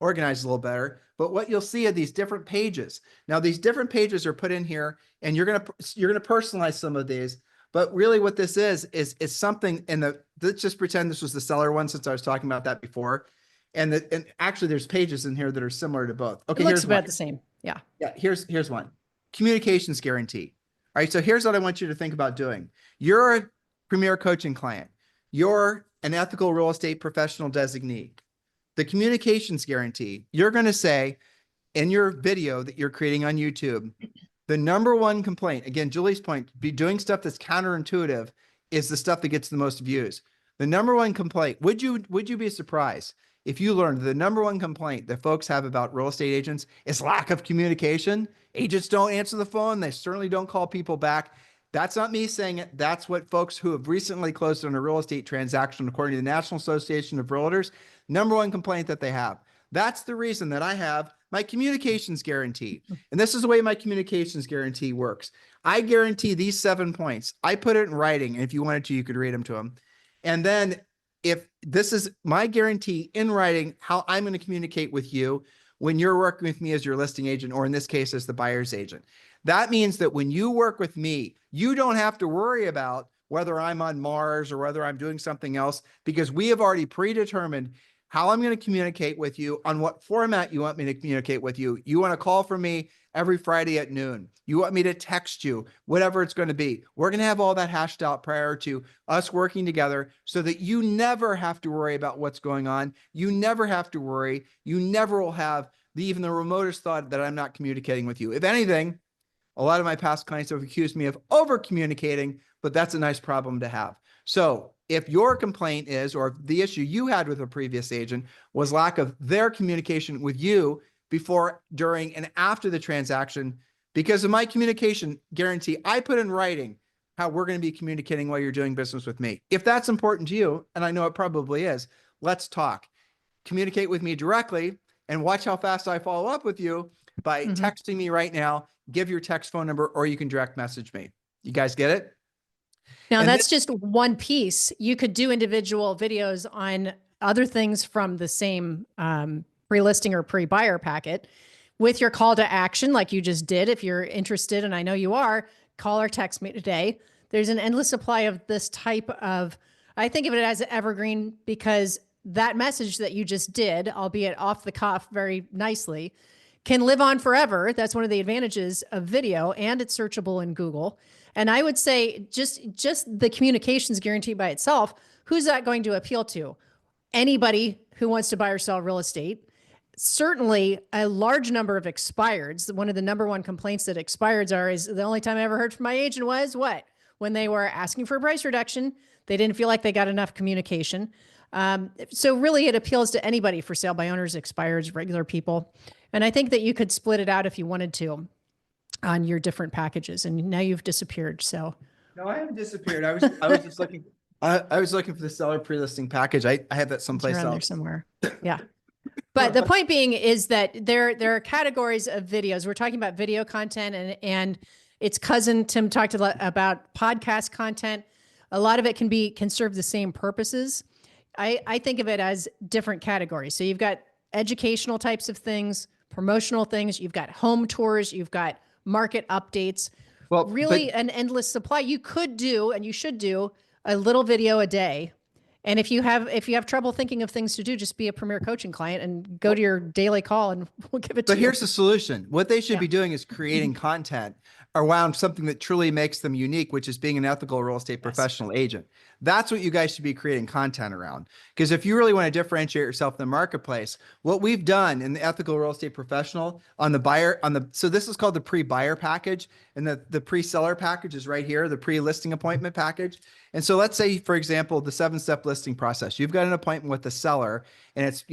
organized a little better. But what you'll see are these different pages. Now, these different pages are put in here, and you're going to personalize some of these. But really what this is something in let's just pretend this was the seller one, since I was talking about that before. And actually there's pages in here that are similar to both. Okay. It looks about the same. Yeah. Yeah. Here's one. Communications guarantee. All right. So here's what I want you to think about doing. You're a Premier Coaching client. You're an ethical real estate professional designee. The communications guarantee, you're going to say in your video that you're creating on YouTube, the number one complaint, again, Julie's point, be doing stuff that's counterintuitive is the stuff that gets the most views. The number one complaint, would you be surprised if you learned the number one complaint that folks have about real estate agents is lack of communication? Agents don't answer the phone. They certainly don't call people back. That's not me saying it. That's what folks who have recently closed on a real estate transaction, according to the National Association of Realtors, number one complaint that they have. That's the reason that I have my communications guarantee. And this is the way my communications guarantee works. I guarantee these 7 points. I put it in writing. And if you wanted to, you could read them to them. And then if this is my guarantee in writing, how I'm going to communicate with you when you're working with me as your listing agent, or in this case, as the buyer's agent. That means that when you work with me, you don't have to worry about whether I'm on Mars or whether I'm doing something else, because we have already predetermined how I'm going to communicate with you, on what format you want me to communicate with you. You want to call from me every Friday at noon. You want me to text you, whatever it's going to be. We're going to have all that hashed out prior to us working together, so that you never have to worry about what's going on. You never have to worry. You never will have even the remotest thought that I'm not communicating with you. If anything, a lot of my past clients have accused me of over communicating, but that's a nice problem to have. So if your complaint is, or the issue you had with a previous agent was lack of their communication with you before, during, and after the transaction, because of my communication guarantee, I put in writing how we're going to be communicating while you're doing business with me. If that's important to you, and I know it probably is, let's talk. Communicate with me directly and watch how fast I follow up with you by texting me right now. Give your text phone number, or you can direct message me. You guys get it? Now, that's just one piece. You could do individual videos on other things from the same pre-listing or pre-buyer packet with your call to action, like you just did. If you're interested, and I know you are, call or text me today. There's an endless supply of this type of, I think of it as evergreen, because that message that you just did, albeit off the cuff very nicely, can live on forever. That's one of the advantages of video, and it's searchable in Google. And I would say just the communications guarantee by itself, who's that going to appeal to? Anybody who wants to buy or sell real estate. Certainly a large number of expireds. One of the number one complaints that expireds are is the only time I ever heard from my agent was what? When they were asking for a price reduction, they didn't feel like they got enough communication. So really it appeals to anybody for sale by owners, expireds, regular people. And I think that you could split it out if you wanted to on your different packages. And now you've disappeared. So no, I haven't disappeared. I was just looking. I was looking for the seller pre-listing package. I had that someplace around else. there somewhere. Yeah. But the point being is that there are categories of videos. We're talking about video content and its cousin. Tim talked about podcast content. A lot of it can serve the same purposes. I think of it as different categories. So you've got educational types of things, promotional things. You've got home tours. You've got market updates. Well, really an endless supply. You could do, and you should do, a little video a day. And if you have trouble thinking of things to do, just be a Premier Coaching client and go to your daily call and we'll give it to you. But here's the solution. What they should be doing is creating content around something that truly makes them unique, which is being an ethical real estate professional agent. That's what you guys should be creating content around. Because if you really want to differentiate yourself in the marketplace, what we've done in the ethical real estate professional on the buyer, so this is called the pre-buyer package, and the pre-seller package is right here, the pre-listing appointment package. And so let's say, for example, the 7-step listing process. You've got an appointment with the seller and it's,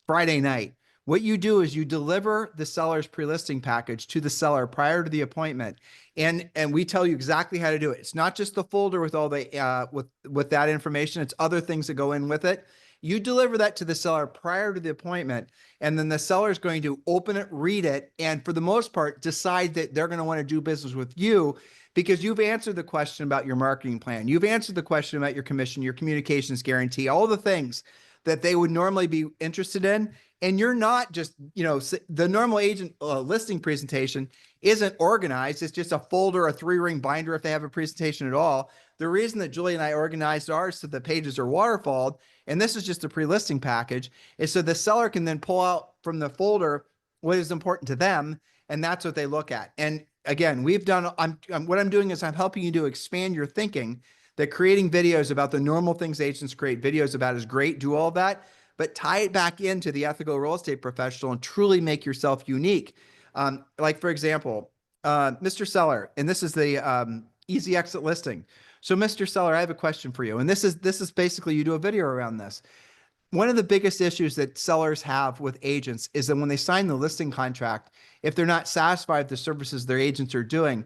Friday night. What you do is you deliver the seller's pre-listing package to the seller prior to the appointment, and we tell you exactly how to do it. It's not just the folder with all the with that information. It's other things that go in with it. You deliver that to the seller prior to the appointment, and then the seller is going to open it, read it, and for the most part, decide that they're going to want to do business with you because you've answered the question about your marketing plan. You've answered the question about your commission, your communications guarantee, all the things that they would normally be interested in. And you're not just, the normal agent listing presentation isn't organized. It's just a folder, a 3-ring binder if they have a presentation at all. The reason that Julie and I organized ours so the pages are waterfalled, and this is just a pre-listing package, is so the seller can then pull out from the folder what is important to them, and that's what they look at. And again, what I'm doing is I'm helping you to expand your thinking, that creating videos about the normal things agents create videos about is great, do all that, but tie it back into the ethical real estate professional and truly make yourself unique. Like for example, Mr. Seller, and this is the easy exit listing. So Mr. Seller, I have a question for you. And this is basically, you do a video around this. One of the biggest issues that sellers have with agents is that when they sign the listing contract, if they're not satisfied with the services their agents are doing,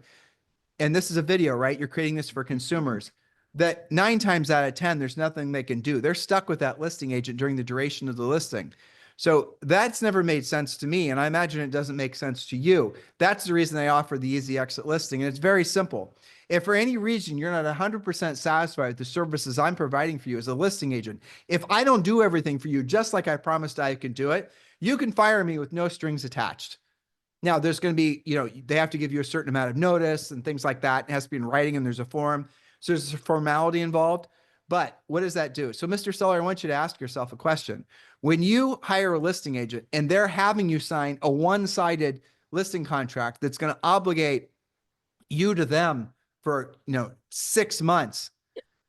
and this is a video, right? You're creating this for consumers, that 9 times out of 10, there's nothing they can do. They're stuck with that listing agent during the duration of the listing. So that's never made sense to me, and I imagine it doesn't make sense to you. That's the reason I offer the easy exit listing, and it's very simple. If for any reason you're not 100% satisfied with the services I'm providing for you as a listing agent, if I don't do everything for you just like I promised I could do it, you can fire me with no strings attached. Now, there's going to be, they have to give you a certain amount of notice and things like that. It has to be in writing, and there's a form. So there's a formality involved. But what does that do? So, Mr. Seller, I want you to ask yourself a question. When you hire a listing agent and they're having you sign a one-sided listing contract that's going to obligate you to them for 6 months,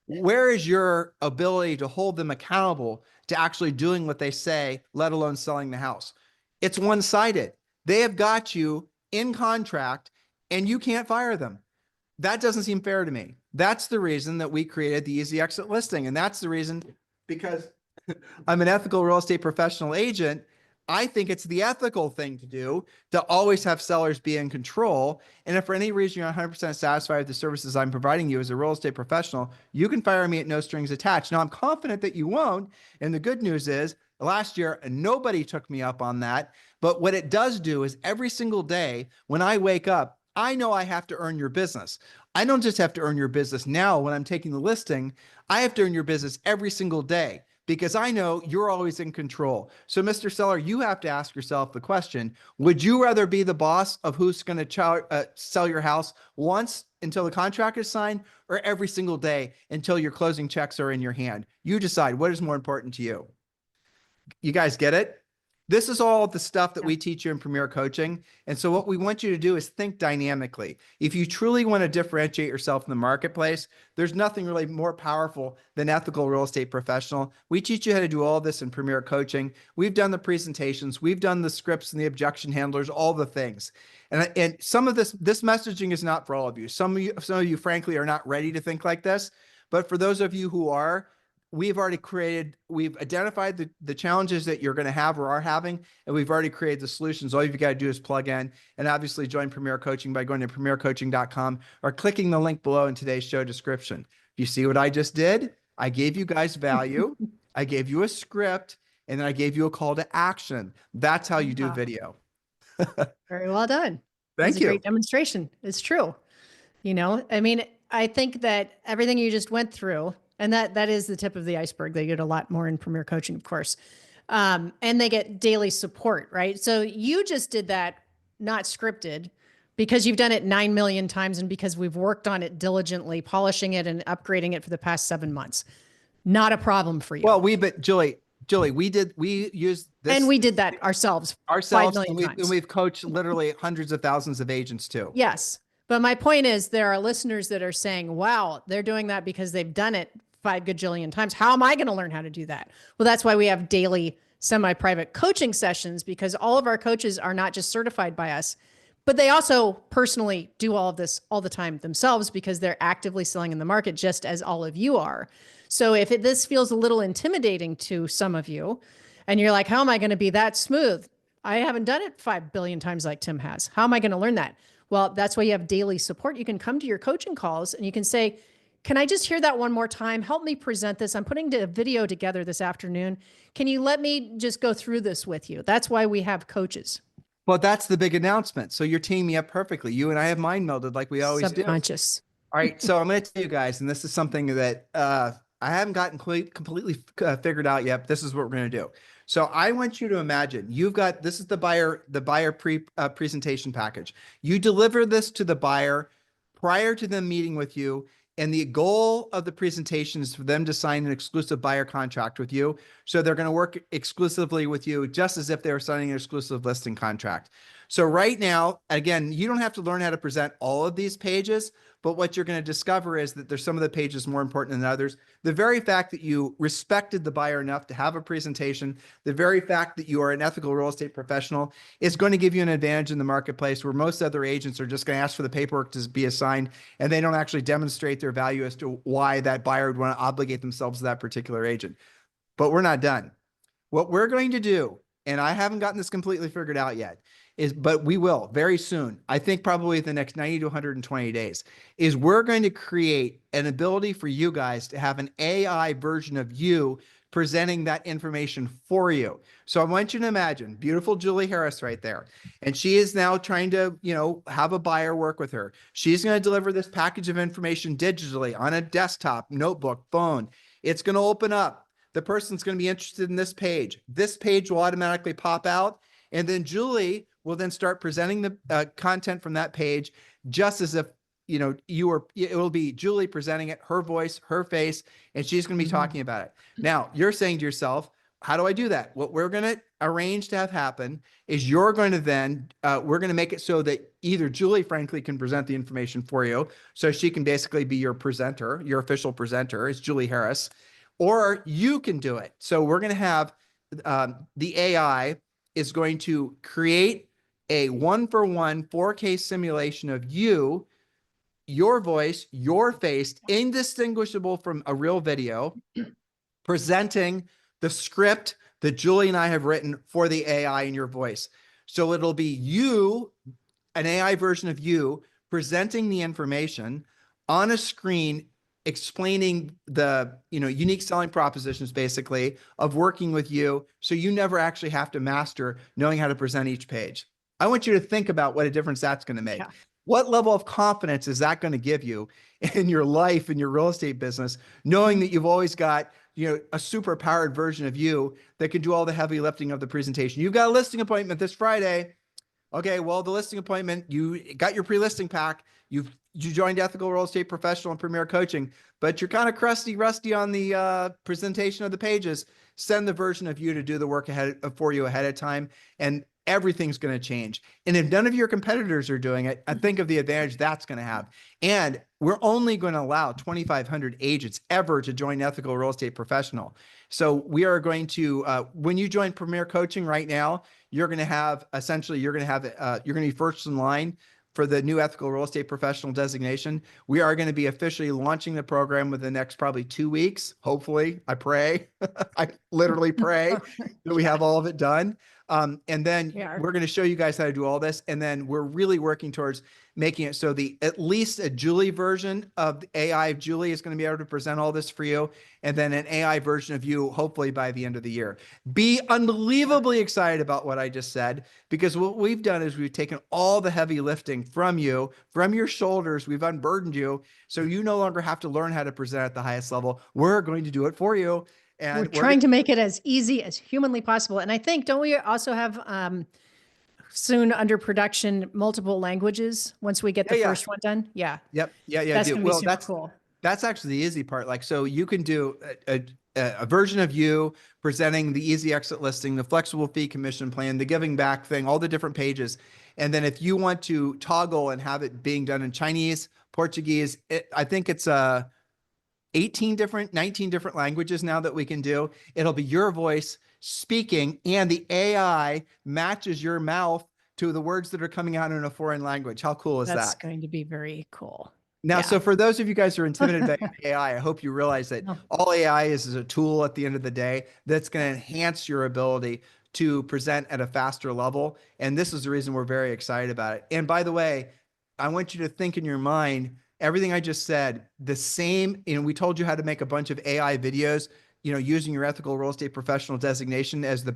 where is your ability to hold them accountable to actually doing what they say, let alone selling the house? It's one-sided. They have got you in contract and you can't fire them. That doesn't seem fair to me. That's the reason that we created the easy exit listing. And that's the reason, because I'm an ethical real estate professional agent, I think it's the ethical thing to do to always have sellers be in control. And if for any reason you're 100% satisfied with the services I'm providing you as a real estate professional, you can fire me at no strings attached. Now, I'm confident that you won't. And the good news is last year, nobody took me up on that. But what it does do is every single day when I wake up, I know I have to earn your business. I don't just have to earn your business now when I'm taking the listing. I have to earn your business every single day because I know you're always in control. So, Mr. Seller, you have to ask yourself the question, would you rather be the boss of who's going to sell your house once until the contract is signed or every single day until your closing checks are in your hand? You decide what is more important to you. You guys get it? This is all the stuff that we teach you in Premier Coaching. And so what we want you to do is think dynamically. If you truly want to differentiate yourself in the marketplace, there's nothing really more powerful than ethical real estate professional. We teach you how to do all this in Premier Coaching. We've done the presentations, we've done the scripts and the objection handlers, all the things. And some of this messaging is not for all of you. Some of you, frankly, are not ready to think like this. But for those of you who are, we've identified the challenges that you're going to have or are having, and we've already created the solutions. All you've got to do is plug in and obviously join Premier Coaching by going to premiercoaching.com or clicking the link below in today's show description. You see what I just did? I gave you guys value. I gave you a script, and then I gave you a call to action. That's how you do video. Very well done. Thank you. A great demonstration. It's true. I mean, I think that everything you just went through, and that is the tip of the iceberg. They get a lot more in Premier Coaching, of course. And they get daily support, right? So you just did that, not scripted, because you've done it 9 million times and because we've worked on it diligently, polishing it and upgrading it for the past 7 months. Not a problem for you. Well, Julie, we used this. And we did that ourselves 5 million times. And we've coached literally hundreds of thousands of agents too. Yes. But my point is there are listeners that are saying, wow, they're doing that because they've done it 5 gajillion times. How am I going to learn how to do that? Well, that's why we have daily semi-private coaching sessions, because all of our coaches are not just certified by us, but they also personally do all of this all the time themselves because they're actively selling in the market, just as all of you are. So if this feels a little intimidating to some of you and you're like, how am I going to be that smooth? I haven't done it 5 billion times like Tim has. How am I going to learn that? Well, that's why you have daily support. You can come to your coaching calls and you can say, can I just hear that one more time? Help me present this. I'm putting a video together this afternoon. Can you let me just go through this with you? That's why we have coaches. Well, that's the big announcement. So you're teaming me up perfectly. You and I have mind melded like we always do. Subconscious. All right. So I'm going to tell you guys, and this is something that I haven't gotten completely figured out yet, but this is what we're going to do. So I want you to imagine this is the buyer presentation package. You deliver this to the buyer prior to them meeting with you. And the goal of the presentation is for them to sign an exclusive buyer contract with you. So they're going to work exclusively with you just as if they were signing an exclusive listing contract. So right now, again, you don't have to learn how to present all of these pages, but what you're going to discover is that there's some of the pages more important than others. The very fact that you respected the buyer enough to have a presentation, the very fact that you are an ethical real estate professional is going to give you an advantage in the marketplace where most other agents are just going to ask for the paperwork to be assigned and they don't actually demonstrate their value as to why that buyer would want to obligate themselves to that particular agent. But we're not done. What we're going to do, and I haven't gotten this completely figured out yet, but we will very soon, I think probably the next 90 to 120 days, is we're going to create an ability for you guys to have an AI version of you presenting that information for you. So I want you to imagine beautiful Julie Harris right there. And she is now trying to, have a buyer work with her. She's going to deliver this package of information digitally on a desktop, notebook, phone. It's going to open up. The person's going to be interested in this page. This page will automatically pop out. And then Julie will then start presenting the content from that page just as if, it will be Julie presenting it, her voice, her face, and she's going to be talking about it. Now, you're saying to yourself, how do I do that? What we're going to arrange to have happen is you're going to then, we're going to make it so that either Julie, frankly, can present the information for you. So she can basically be your presenter, your official presenter is Julie Harris, or you can do it. So we're going to have the AI is going to create a 1-for-1 4K simulation of you, your voice, your face, indistinguishable from a real video, presenting the script, that Julie and I have written for the AI in your voice. So it'll be you, an AI version of you, presenting the information on a screen, explaining the unique selling propositions basically of working with you, so you never actually have to master knowing how to present each page. I want you to think about what a difference that's going to make. Yeah. What level of confidence is that going to give you in your life, in your real estate business, knowing that you've always got a super powered version of you that can do all the heavy lifting of the presentation? You've got a listing appointment this Friday. Okay, well, the listing appointment, you got your pre-listing pack, you joined Ethical Real Estate Professional and Premier Coaching, but you're kind of rusty on the presentation of the pages. Send the version of you to do the work for you ahead of time, and everything's going to change. And if none of your competitors are doing it, I think of the advantage that's going to have. And we're only going to allow 2,500 agents ever to join Ethical Real Estate Professional. So we are going to, when you join Premier Coaching right now, you're going to have you're going to be first in line for the new Ethical Real Estate Professional designation. We are going to be officially launching the program within the next probably 2 weeks. Hopefully, I pray, I literally pray that we have all of it done. And then we're going to show you guys how to do all this. And then we're really working towards making it so at least a Julie version of the AI of Julie is going to be able to present all this for you. And then an AI version of you, hopefully by the end of the year. Be unbelievably excited about what I just said, because what we've done is we've taken all the heavy lifting from you, from your shoulders. We've unburdened you. So you no longer have to learn how to present at the highest level. We're going to do it for you. And we're trying to make it as easy as humanly possible. And I think, don't we also have soon under production multiple languages once we get the first one done? Yeah. Yep. Yeah. That's going to be super cool. That's actually the easy part. Like, so you can do a version of you presenting the easy exit listing, the flexible fee commission plan, the giving back thing, all the different pages. And then if you want to toggle and have it being done in Chinese, Portuguese, I think it's 19 different languages now that we can do. It'll be your voice speaking, and the AI matches your mouth to the words that are coming out in a foreign language. How cool is that? That's going to be very cool. Now, so for those of you guys who are intimidated by AI, I hope you realize that all AI is a tool at the end of the day that's going to enhance your ability to present at a faster level. And this is the reason we're very excited about it. And by the way, I want you to think in your mind, everything I just said, the same, we told you how to make a bunch of AI videos, using your Ethical Real Estate Professional designation as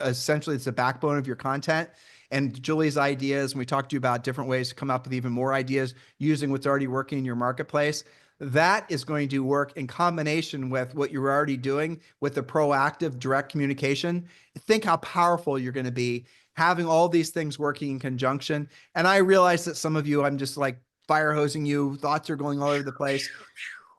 essentially it's the backbone of your content. And Julie's ideas, and we talked to you about different ways to come up with even more ideas using what's already working in your marketplace. That is going to work in combination with what you're already doing with the proactive direct communication. Think how powerful you're going to be having all these things working in conjunction. And I realize that some of you, I'm just like fire hosing you, thoughts are going all over the place.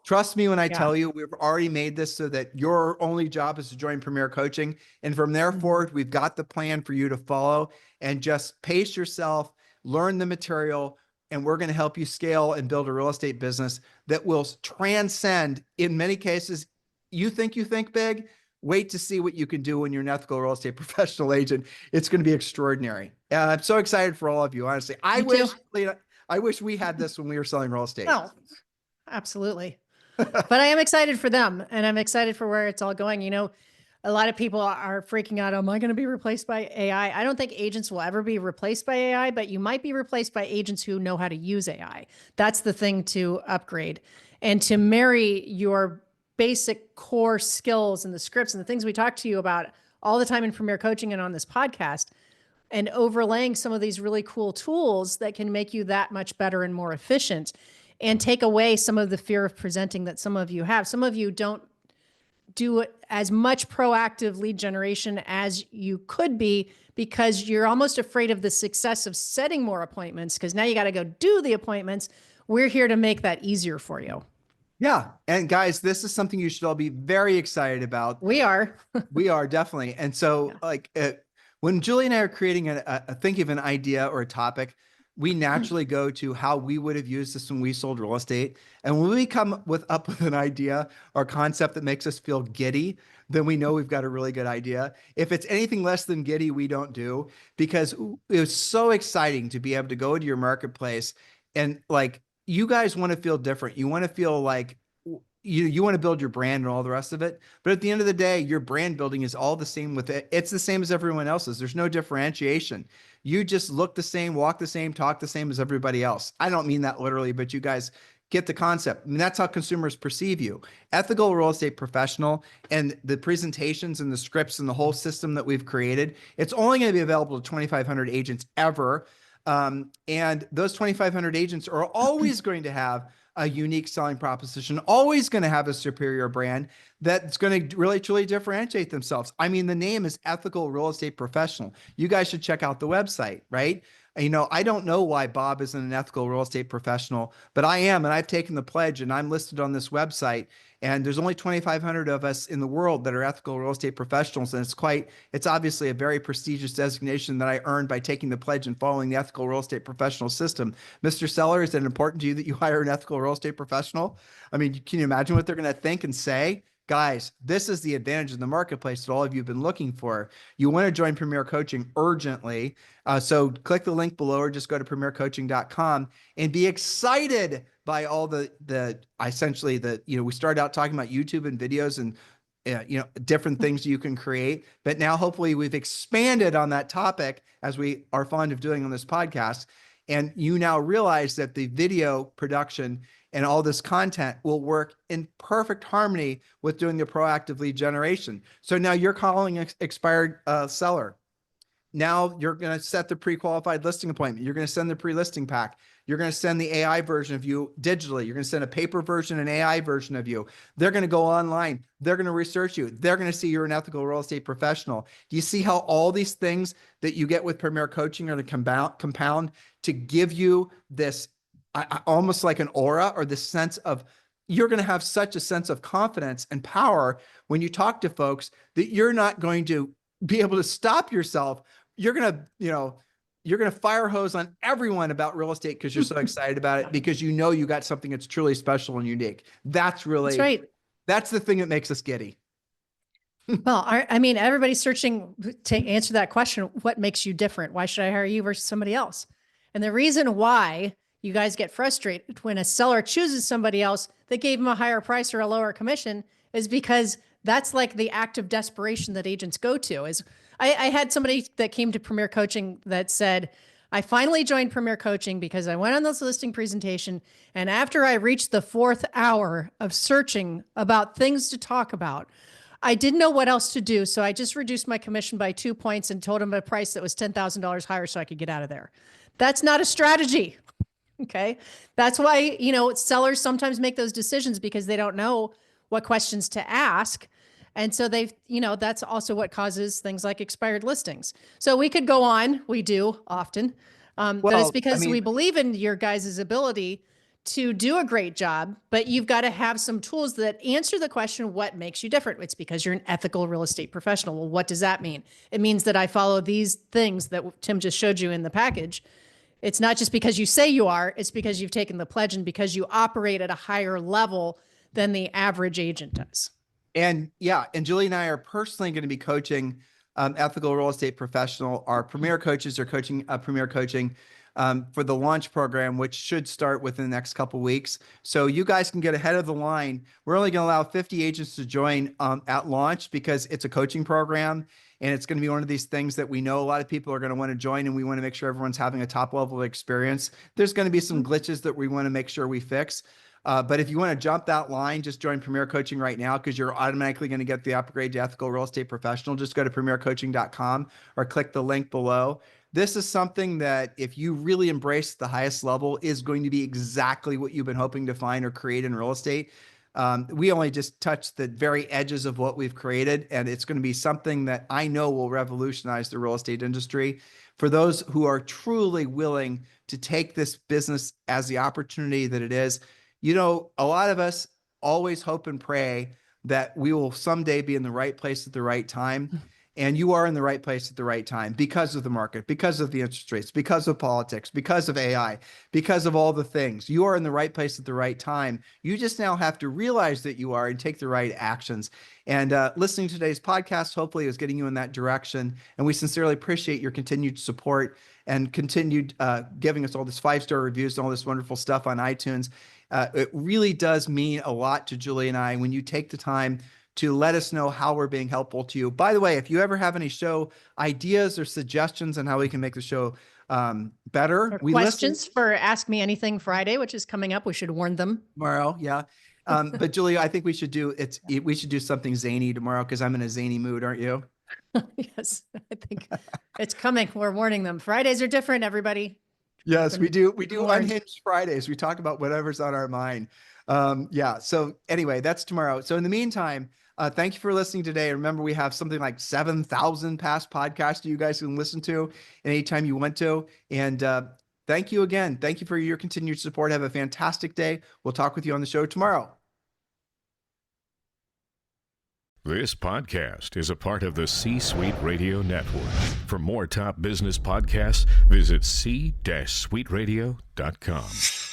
Trust me when I tell you, we've already made this so that your only job is to join Premier Coaching. And from there forward, we've got the plan for you to follow, and just pace yourself, learn the material, and we're going to help you scale and build a real estate business that will transcend, in many cases, you think big. Wait to see what you can do when you're an Ethical Real Estate Professional agent. It's going to be extraordinary. I'm so excited for all of you, honestly. I wish we had this when we were selling real estate. Oh, absolutely. But I am excited for them, and I'm excited for where it's all going. A lot of people are freaking out. Am I going to be replaced by AI? I don't think agents will ever be replaced by AI, but you might be replaced by agents who know how to use AI. That's the thing to upgrade, and to marry your basic core skills and the scripts and the things we talk to you about all the time in Premier Coaching and on this podcast, and overlaying some of these really cool tools that can make you that much better and more efficient, and take away some of the fear of presenting that some of you have. Some of you don't do as much proactive lead generation as you could be because you're almost afraid of the success of setting more appointments, because now you got to go do the appointments. We're here to make that easier for you. Yeah. And guys, this is something you should all be very excited about. We are. We are, definitely. And so when Julie and I are creating thinking of an idea or a topic, we naturally go to how we would have used this when we sold real estate. And when we come up with an idea or concept that makes us feel giddy, then we know we've got a really good idea. If it's anything less than giddy, we don't do, because it was so exciting to be able to go to your marketplace and you guys want to feel different. You want to feel like you want to build your brand and all the rest of it. But at the end of the day, your brand building is all the same with it. It's the same as everyone else's. There's no differentiation. You just look the same, walk the same, talk the same as everybody else. I don't mean that literally, but you guys get the concept. I mean, that's how consumers perceive you. Ethical real estate professional, and the presentations and the scripts and the whole system that we've created, it's only going to be available to 2,500 agents ever. And those 2,500 agents are always going to have a unique selling proposition, always going to have a superior brand that's going to really truly differentiate themselves. I mean, the name is Ethical Real Estate Professional. You guys should check out the website, right? I don't know why Bob isn't an ethical real estate professional, but I am, and I've taken the pledge, and I'm listed on this website. And there's only 2,500 of us in the world that are ethical real estate professionals, and it's obviously a very prestigious designation that I earned by taking the pledge and following the ethical real estate professional system. Mr. Seller, is it important to you that you hire an ethical real estate professional? I mean, can you imagine what they're going to think and say? Guys, this is the advantage in the marketplace that all of you have been looking for. You want to join Premier Coaching urgently. So click the link below or just go to premiercoaching.com and be excited by all we started out talking about YouTube and videos and different things you can create. But now hopefully we've expanded on that topic, as we are fond of doing on this podcast. And you now realize that the video production and all this content will work in perfect harmony with doing the proactive lead generation. So now you're calling an expired seller. Now you're going to set the pre-qualified listing appointment. You're going to send the pre-listing pack. You're going to send the AI version of you digitally. You're going to send a paper version, an AI version of you. They're going to go online. They're going to research you. They're going to see you're an ethical real estate professional. Do you see how all these things that you get with Premier Coaching are to compound to give you this almost like an aura, or this sense of, you're going to have such a sense of confidence and power when you talk to folks that you're not going to be able to stop yourself. You're going to fire hose on everyone about real estate because you're so excited about it, because you got something that's truly special and unique. That's right. That's the thing that makes us giddy. Well, I mean, everybody's searching to answer that question. What makes you different? Why should I hire you versus somebody else? And the reason why you guys get frustrated when a seller chooses somebody else that gave them a higher price or a lower commission is because that's like the act of desperation that agents go to. I had somebody that came to Premier Coaching that said, I finally joined Premier Coaching because I went on this listing presentation, and after I reached the 4th hour of searching about things to talk about, I didn't know what else to do. So I just reduced my commission by 2 points and told him a price that was $10,000 higher so I could get out of there. That's not a strategy. Okay. That's why, sellers sometimes make those decisions because they don't know what questions to ask. And so that's also what causes things like expired listings. So we could go on. We do often. But it's because we believe in your guys' ability to do a great job, but you've got to have some tools that answer the question, what makes you different? It's because you're an ethical real estate professional. Well, what does that mean? It means that I follow these things that Tim just showed you in the package. It's not just because you say you are, it's because you've taken the pledge and because you operate at a higher level than the average agent does. And Julie and I are personally going to be coaching ethical real estate professional. Our Premier coaches are coaching Premier Coaching for the launch program, which should start within the next couple of weeks. So you guys can get ahead of the line. We're only going to allow 50 agents to join at launch because it's a coaching program. And it's going to be one of these things that we know a lot of people are going to want to join, and we want to make sure everyone's having a top level of experience. There's going to be some glitches that we want to make sure we fix. But if you want to jump that line, just join Premier Coaching right now, because you're automatically going to get the upgrade to ethical real estate professional. Just go to premiercoaching.com or click the link below. This is something that, if you really embrace the highest level, is going to be exactly what you've been hoping to find or create in real estate. We only just touched the very edges of what we've created, and it's going to be something that I know will revolutionize the real estate industry. For those who are truly willing to take this business as the opportunity that it is, a lot of us always hope and pray that we will someday be in the right place at the right time. And you are in the right place at the right time because of the market, because of the interest rates, because of politics, because of AI, because of all the things. You are in the right place at the right time. You just now have to realize that you are and take the right actions. And listening to today's podcast, hopefully, is getting you in that direction. And we sincerely appreciate your continued support and continued giving us all this 5-star reviews and all this wonderful stuff on iTunes. It really does mean a lot to Julie and I when you take the time to let us know how we're being helpful to you. By the way, if you ever have any show ideas or suggestions on how we can make the show better, Or we questions listen for Ask Me Anything Friday, which is coming up. We should warn them. tomorrow. Yeah. But Julie, I think we should do something zany tomorrow because I'm in a zany mood, aren't you? Yes, I think it's coming. We're warning them. Fridays are different, everybody. Yes, we do. We do warned. Unhinged Fridays. We talk about whatever's on our mind. Yeah. So anyway, that's tomorrow. So in the meantime, thank you for listening today. Remember, we have something like 7,000 past podcasts you guys can listen to anytime you want to. And thank you again. Thank you for your continued support. Have a fantastic day. We'll talk with you on the show tomorrow. This podcast is a part of the C-Suite Radio Network. For more top business podcasts, visit c-suiteradio.com.